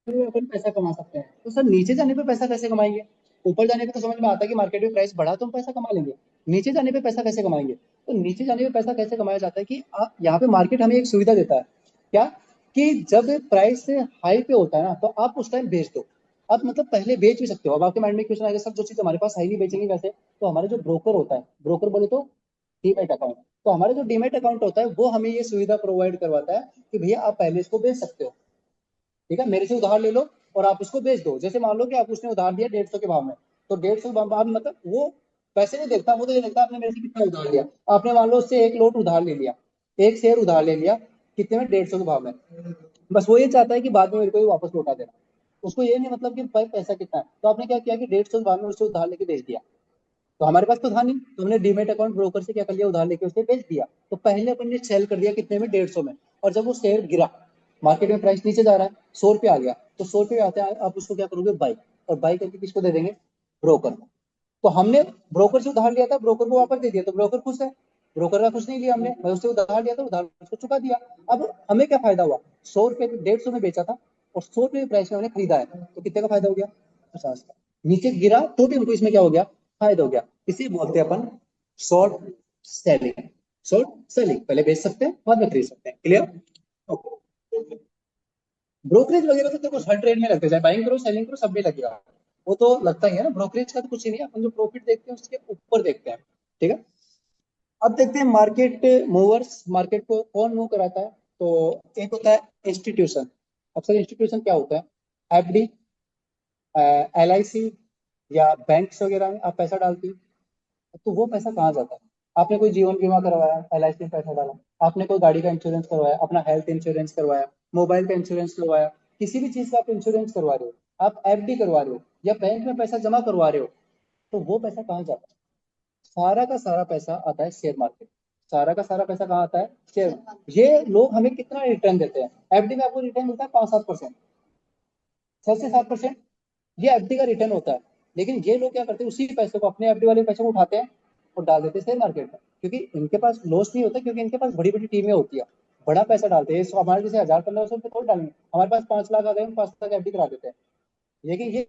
पे अपन पैसा कमा सकते हैं। तो सर नीचे जाने पे पैसा कैसे कमाएंगे? ऊपर जाने पे तो समझ में आता है कि मार्केट में प्राइस बढ़ा तो हम पैसा कमा लेंगे। नीचे जाने पे पैसा कैसे कमाएंगे? तो नीचे जाने पे पैसा कैसे कमाया जाता है कि आप यहाँ पे मार्केट हमें एक सुविधा देता है। क्या? कि जब प्राइस हाई पे होता है ना, तो आप उस टाइम बेच दो। आप मतलब पहले बेच भी सकते हो। अब आपके माइंड में क्वेश्चन आएगा, सर जो चीज हमारे पास हाई नहीं बेचेंगे वैसे, तो हमारे जो ब्रोकर होता है, ब्रोकर बोले तो डीमेट अकाउंट, तो हमारे जो डीमेट अकाउंट होता है वो हमें ये सुविधा प्रोवाइड करवाता है कि भैया आप पहले इसको बेच सकते हो। ठीक है, मेरे से उधार ले लो और आप उसको बेच दो। जैसे मान लो कि आप उसने उधार दिया 150 के भाव में, तो 150 भाव मतलब वो पैसे नहीं देखता, वो तो ये देखता आपने मेरे से कितना उधार लिया। आपने मान लो उससे एक लोट उधार ले लिया, एक शेयर उधार ले लिया, कितने में? 150 के भाव में। बस वो ये चाहता है कि बाद में मेरे को ये वापस लौटा देना। उसको ये नहीं मतलब कि भाई पैसा कितना है। तो आपने क्या किया कि 150 के भाव में उससे उधार लेके बेच दिया। तो हमारे पास तो था नहीं, तो हमने डीमेट अकाउंट ब्रोकर से क्या कर लिया? उधार लेके उसे बेच दिया। तो पहले अपन ने सेल कर दिया कितने में? 150 में। और जब वो शेयर गिरा, मार्केट में प्राइस नीचे जा रहा है, 100 रुपये आ गया, तो 100 रुपये आते हैं, आप उसको क्या करोगे? बाई। और बाई करके किसको दे देंगे? ब्रोकर को। तो हमने ब्रोकर से उधार लिया था, ब्रोकर को वापस दे दिया, तो ब्रोकर खुश है। ब्रोकर का कुछ नहीं लिया हमने, मैं उससे उधार लिया था, उधार उसको चुका दिया। अब हमें क्या फायदा हुआ? 100 रुपये 150 में बेचा था, और 100 रुपये की प्राइस में हमने खरीदा है, तो कितने का फायदा हो गया? 50 का। नीचे गिरा तो भी हमको इसमें क्या हो गया? फायदा हो गया। इसे बोलते हैं अपन शॉर्ट सेलिंग। शॉर्ट सेलिंग, पहले बेच सकते हैं, बाद में खरीद सकते हैं। क्लियर? ओके। ब्रोकरेज वगैरह तो देखो हर ट्रेड में लगते हैं, बाइंग करो सेलिंग करो सब में लगेगा। वो तो लगता ही है ना, ब्रोकरेज का तो कुछ ही नहीं है, अपन जो प्रॉफिट देखते हैं उसके ऊपर देखते हैं। ठीक है। अब देखते हैं मार्केट मूवर्स, मार्केट को कौन मूव कराता है। तो एक होता है इंस्टीट्यूशन। अब सर इंस्टीट्यूशन क्या होता है? एफडी, एलआईसी या बैंक्स वगैरह में आप पैसा डालती हो, तो वो पैसा कहाँ जाता है? आपने कोई जीवन बीमा करवाया, एलआईसी में पैसा डाला, आपने कोई गाड़ी का इंश्योरेंस करवाया, अपना हेल्थ इंश्योरेंस करवाया, मोबाइल का इंश्योरेंस करवाया, किसी भी चीज का आप इंश्योरेंस करवा रहे हो, आप एफडी करवा रहे हो या बैंक में पैसा जमा करवा रहे हो, तो वो पैसा कहाँ जाता है? सारा का सारा पैसा आता है शेयर मार्केट। सारा का सारा पैसा कहाँ आता है? शेयर। ये लोग हमें कितना रिटर्न देते हैं? एफडी में आपको रिटर्न मिलता है 5-7%, 6 से 7%। ये एफडी का रिटर्न होता है। लेकिन ये लोग क्या करते हैं, उसी पैसे को, अपने एफडी वाले पैसे को उठाते हैं और डाल देते हैं शेयर मार्केट में, क्योंकि इनके पास लॉस नहीं होता, क्योंकि इनके पास बड़ी बड़ी टीमें होती है, बड़ा पैसा डालते हैं। हमारे जैसे 1000-1500 रुपये थोड़ी डालेंगे, हमारे पास 5 लाख आ गए, हम 5 लाख एफडी करा देते हैं। लेकिन ये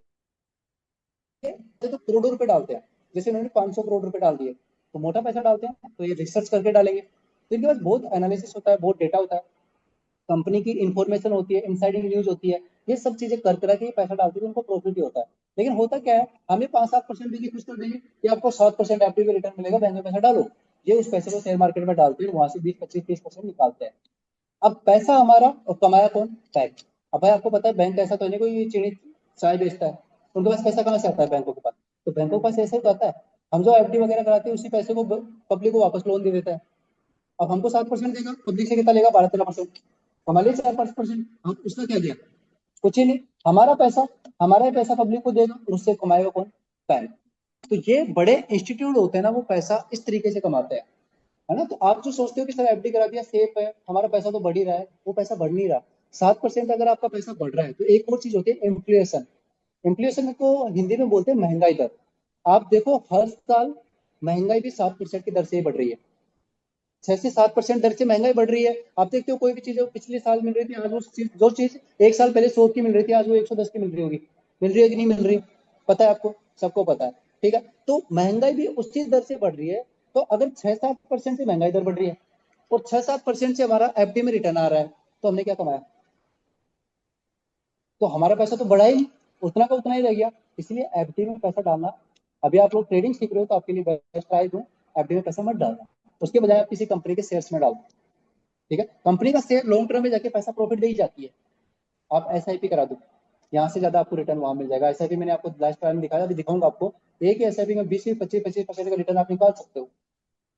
तो करोड़ों रुपए डालते हैं। जैसे उन्होंने 500 करोड़ रुपए डाल दिए, तो मोटा पैसा डालते हैं, तो ये रिसर्च करके डालेंगे, तो इनके पास बहुत एनालिसिस होता है, बहुत डेटा होता है, कंपनी की इंफॉर्मेशन होती है, इनसाइडिंग न्यूज होती है, ये सब चीजें कर करके ये पैसा डालते हैं, उनको प्रॉफिट ही होता है। लेकिन होता क्या है, हमें 5-7% देके खुश कर देंगे कि आपको 7% एफडी में रिटर्न मिलेगा, बैंक में पैसा डालो। ये उस पैसे को शेयर मार्केट में डालते हैं, वहां से 20-25-30% निकालते हैं। अब पैसा हमारा, और कमाया कौन? बैंक। अब भाई आपको पता है बैंक ऐसा तो नहीं कोई चीनी चाय बेचता है, उनके पास पैसा कहाँ से आता है बैंकों के पास? तो बैंकों के पास ऐसे ही तो आता है। हम जो एफडी वगैरह कराते हैं उसी पैसे को पब्लिक को वापस लोन दे देता है। अब हमको 7% देगा, पब्लिक से कितना लेगा? 12-13%। कमा लिए 4-5%। हम उसका क्या किया? कुछ ही नहीं। हमारा पैसा, हमारा ही पैसा पब्लिक को देगा, और उससे कमाएगा कौन? बैंक। तो ये बड़े इंस्टीट्यूट होते हैं ना, वो पैसा इस तरीके से कमाते हैं, है ना। तो आप जो सोचते हो कि सर एफडी करा दिया सेफ है, हमारा पैसा तो बढ़ ही रहा है, वो पैसा बढ़ नहीं रहा। 7% अगर आपका पैसा बढ़ रहा है, तो एक और चीज होती है इन्फ्लेशन। इन्फ्लेशन को हिंदी में बोलते हैं महंगाई दर। आप देखो हर साल महंगाई भी 7% की दर से ही बढ़ रही है। 6 से 7% दर से महंगाई बढ़ रही है। आप देखते हो कोई भी चीज पिछले साल मिल रही थी, आज वो चीज, जो चीज एक साल पहले 100 की मिल रही थी, आज वो 110 की मिल रही होगी। मिल रही है कि नहीं मिल रही? पता है आपको, सबको पता है। ठीक है, तो महंगाई भी उसी दर से बढ़ रही है। तो अगर 6-7% से महंगाई दर बढ़ रही है और 6-7% से हमारा एफडी में रिटर्न आ रहा है, तो हमने क्या कमाया? तो हमारा पैसा तो बढ़ा ही नहीं, उतना का उतना ही रह गया। इसलिए एफडी में पैसा डालना, अभी आप लोग ट्रेडिंग सीख रहे हो तो आपके लिए बेस्ट राय दूं, एफडी में पैसा मत डालना। उसके बजाय आप किसी कंपनी के शेयर्स में डाल दो। ठीक है, कंपनी का शेयर लॉन्ग टर्म में जाके पैसा प्रॉफिट दे ही जाती है। आप एसआईपी करा दो, यहाँ से ज्यादा आपको रिटर्न वहां मिल जाएगा। एसआईपी मैंने आपको लास्ट टाइम दिखाया, अभी दिखाऊंगा आपको। एक ही एसआईपी में 20-25% का रिटर्न आप निकाल सकते हो।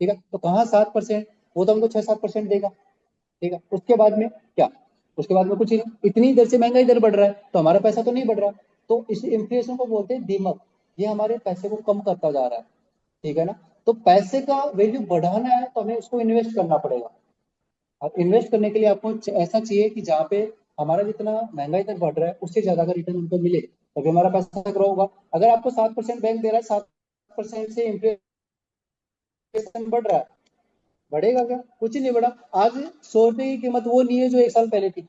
ठीक है, तो कहाँ 7%? वो तो हमको 6-7% देगा। ठीक है, उसके बाद में क्या? उसके बाद में कुछ ही नहीं। इतनी देर से महंगाई दर बढ़ रहा है, तो हमारा पैसा तो नहीं बढ़ रहा। तो इस इन्फ्लेशन को बोलते हैं दीमक। ये हमारे पैसे को कम करता जा रहा है। ठीक है ना। तो पैसे का वैल्यू बढ़ाना है तो हमें उसको इन्वेस्ट करना पड़ेगा। अब इन्वेस्ट करने के लिए आपको ऐसा चाहिए कि जहाँ पे हमारा जितना महंगाई दर बढ़ रहा है उससे ज्यादा का रिटर्न हमको मिले, तभी हमारा पैसा ग्रो होगा। अगर आपको 7% बैंक दे रहा है, 7% से इन्फ्लेशन बढ़ रहा है, बढ़ेगा क्या? कुछ नहीं बढ़ा। आज 100 रुपए की कीमत वो नहीं है जो एक साल पहले थी।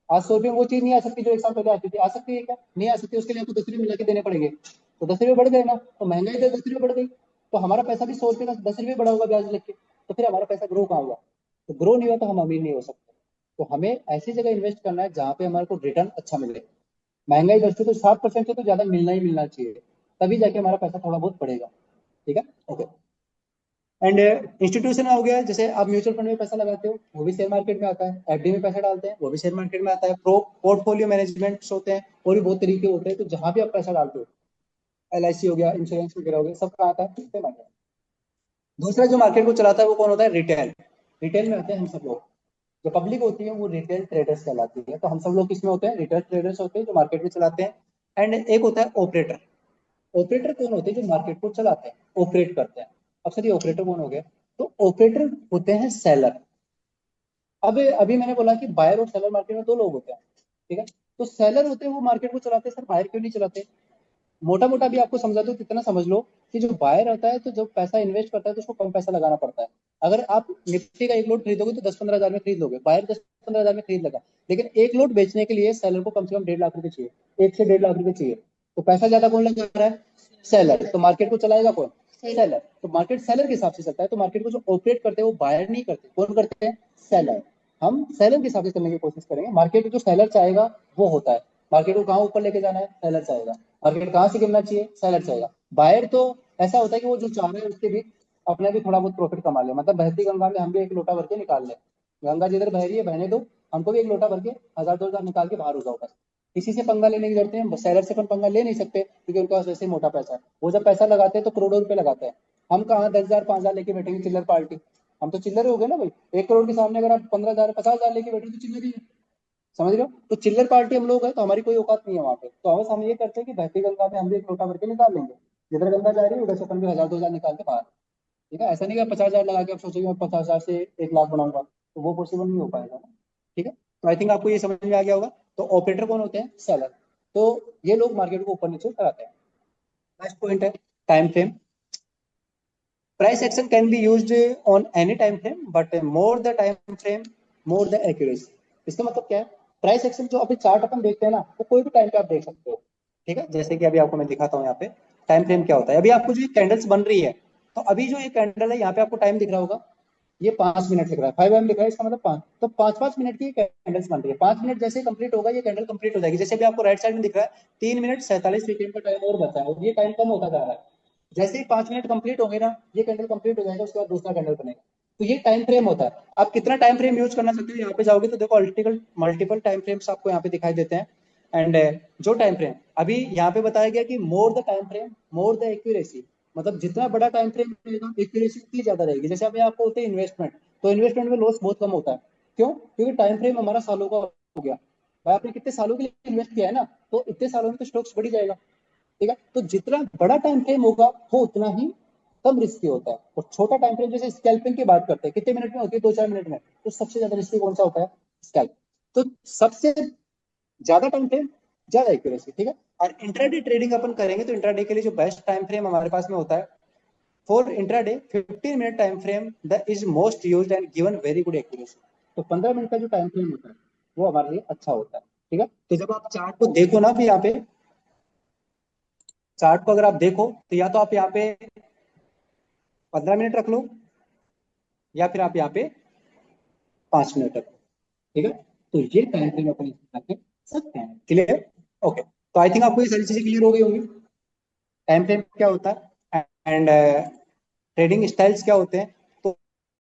आज 100 रुपए में वो चीज नहीं आ सकती जो एक साल पहले आती थी। आ सकती है क्या? नहीं आ सकती। उसके लिए आपको 10 रुपए मिला के देने पड़ेंगे, तो 10 रुपए बढ़ गए ना, तो महंगाई दर 10 रुपए बढ़ गई, तो हमारा पैसा भी 100 रुपए का 10 रुपए बढ़ा होगा ब्याज लग के। तो फिर हमारा पैसा ग्रो कहाँ हुआ? तो ग्रो नहीं हुआ तो हम अमीर नहीं हो सकते। तो हमें ऐसी जगह इन्वेस्ट करना है जहाँ पे हमारे को रिटर्न अच्छा मिले। महंगाई दर से तो 7% से तो ज्यादा मिलना ही मिलना चाहिए, तभी जाके हमारा पैसा थोड़ा बहुत बढ़ेगा। ठीक है, ओके। एंड इंस्टीट्यूशन हो गया, जैसे आप म्यूचुअल फंड में पैसा लगाते हो, वो भी शेयर मार्केट में आता है। एफडी में पैसा डालते हैं, वो भी शेयर मार्केट में आता है। पोर्टफोलियो मैनेजमेंट होते हैं, और भी बहुत तरीके होते हैं। तो जहां भी आप पैसा डालते हो, एलआईसी हो गया, इंश्योरेंस वगैरह हो गया, सब कहाँ आता है? Share market. दूसरा जो मार्केट को चलाता है वो कौन होता है? रिटेल। रिटेल में आते हैं हम सब लोग। जो पब्लिक होती है वो रिटेल ट्रेडर्स कहलाती है। तो हम सब लोग किसमें होते हैं? रिटेल ट्रेडर्स होते हैं, जो मार्केट में चलाते हैं। एंड एक होता है ऑपरेटर। ऑपरेटर कौन होते हैं? जो मार्केट को चलाते हैं, ऑपरेट करते हैं। अब सर ये ऑपरेटर कौन हो गया? तो ऑपरेटर होते हैं सेलर। अब अभी मैंने बोला कि बायर और सेलर मार्केट में दो लोग होते हैं। ठीक है, तो सेलर होते हैं वो मार्केट को चलाते हैं। सर बायर क्यों नहीं चलाते? मोटा मोटा भी आपको समझा दो, कितना समझ लो कि जो बायर होता है, तो जो पैसा इन्वेस्ट करता है तो उसको कम पैसा लगाना पड़ता है। अगर आप निफ्टी का एक लोड खरीदोगे तो 10-15 हजार में खरीद लोगे, बायर 10-15 हजार में खरीद लगा। लेकिन एक लोड बेचने के लिए सेलर को कम से कम 1.5 लाख रुपए चाहिए, 1 से 1.5 लाख रुपए चाहिए। तो पैसा ज्यादा कौन लगा रहा है? सेलर। तो मार्केट को चलाएगा कौन? सेलर। तो मार्केट सेलर के हिसाब से चलता है। तो मार्केट को जो ऑपरेट करते हैं वो बायर नहीं करते, कौन करते हैं? सेलर। हम सेलर के हिसाब से चलने की कोशिश करेंगे। मार्केट को जो सेलर चाहेगा वो होता है। मार्केट को कहाँ ऊपर लेके जाना है? सेलर चाहेगा। मार्केट कहाँ से गिरना चाहिए? सेलर चाहेगा। बायर तो ऐसा होता है कि वो जो चाह रहे हैं उसके भी अपने भी थोड़ा बहुत प्रॉफिट कमा ले। मतलब बहती गंगा में हम भी एक लोटा भर के निकाल ले, गंगा जिधर बह रही है बहने दो, हमको भी एक लोटा भर के 1000-2000 निकाल के बाहर हो जाओ बस। किसी से पंगा लेने की जरूरत है? सेलर से अपन पंगा ले नहीं सकते, क्योंकि उनके पास वैसे ही मोटा पैसा है। वो जब पैसा लगाते हैं तो करोड़ों रुपए लगाते हैं। हम कहाँ 10,000-5,000 लेके बैठेंगे चिल्लर पार्टी? हम तो चिल्लर हो गए ना भाई। 1 करोड़ के सामने अगर आप 15,000-50,000 लेके बैठे तो चिल्लर ही है। समझ रहे हो? तो चिल्लर पार्टी हम लोग है तो हमारी कोई औकात नहीं है वहां पे, तो बस हम ये करते हैं कि बहती गंगा में हम भी एक लोटा भर के निकाल लेंगे, जिधर गंगा जा रही है उधर से अपन भी 1000-2000 निकाल के बाहर। ठीक है, ऐसा नहीं कि 50,000 लगा के आप सोचेंगे मैं 50,000 से 1 लाख बनाऊंगा, तो वो पॉसिबल नहीं हो पाएगा ना। ठीक है, तो आई थिंक आपको ये समझ में आ गया होगा। तो ऑपरेटर कौन होते हैं? सेलर। तो ये लोग मार्केट को ऊपर नीचे कराते हैं। नेक्स्ट पॉइंट है time frame. Price action can be used on any time frame, but more the time frame, more the accuracy. इसका मतलब क्या है? प्राइस एक्शन जो अभी चार्ट अपन देखते हैं ना, वो कोई भी टाइम पे आप देख सकते हो। ठीक है, जैसे कि अभी आपको मैं दिखाता हूँ यहाँ पे टाइम फ्रेम क्या होता है। अभी आपको जो कैंडल्स बन रही है, तो अभी जो ये कैंडल है यहाँ पे आपको टाइम दिख रहा होगा, ये 5 मिनट लिख रहा है, 5 AM लिख रहा है, इसका मतलब 5, तो 5-5 मिनट की कैंडल्स बन रही है। 5 मिनट जैसे कंप्लीट होगा ये कैंडल कंप्लीट हो जाएगी। जैसे अभी आपको राइट साइड में दिख रहा है 3 मिनट 47 सेकेंड का टाइम और बचा है, और ये टाइम कम होता जा रहा है। जैसे ही 5 मिनट कंप्लीट होंगे ना, ये कैंडल कंप्लीट हो जाएगा, उसके बाद दूसरा कैंडल बनेगा। तो ये टाइम फ्रेम होता है। आप कितना टाइम फ्रेम यूज करना चाहते हो, यहाँ पे जाओगे तो देखो मल्टीपल टाइम फ्रेम्स आपको यहाँ पे दिखाई देते हैं। एंड जो टाइम फ्रेम अभी यहाँ पे बताया गया कि more the time frame more the accuracy, मतलब जितना बड़ा टाइम फ्रेम रहेगा एक्यूरेसी उतनी ज्यादा रहेगी। जैसे अभी आपको होते हैं इन्वेस्टमेंट, तो इन्वेस्टमेंट में लॉस बहुत कम होता है। क्यों? क्योंकि टाइम फ्रेम हमारा सालों का हो गया। भाई आपने कितने सालों के लिए इन्वेस्ट किया है ना, तो इतने सालों में तो स्टॉक्स बढ़ी जाएगा। ठीक है, तो जितना बड़ा टाइम फ्रेम होगा वो उतना ही कम रिस्की होता है। और छोटा टाइम फ्रेम, जैसे स्कैल्पिंग की बात करते हैं, कितने मिनट में होती है? 2-4 मिनट में। तो सबसे ज्यादा रिस्की कौन सा होता है? स्कैल्प। तो सबसे ज्यादा टाइम फ्रेम, ज्यादा एक्यूरेसी। ठीक है, और इंट्राडे ट्रेडिंग अपन करेंगे तो इंट्राडे के लिए जो बेस्ट टाइम फ्रेम हमारे पास में होता है for intraday 15 minute time frame the is most used and given very good accuracy. तो 15 मिनट का जो टाइम फ्रेम होता है वो हमारे लिए अच्छा होता है। ठीक है, तो जब आप चार्ट को देखो ना, भी यहाँ पे चार्ट को अगर आप देखो तो या तो आप यहाँ पे 15 मिनट रख लो, या फिर आप यहाँ पे 5 मिनट रख लो। ठीक है, तो ये टाइम फ्रेम अपन रख सकते हैं। क्लियर? ओके, तो आई थिंक आपको ये सारी चीजें क्लियर हो गई होंगी। टाइम फ्रेम क्या होता है एंड ट्रेडिंग स्टाइल्स क्या होते हैं,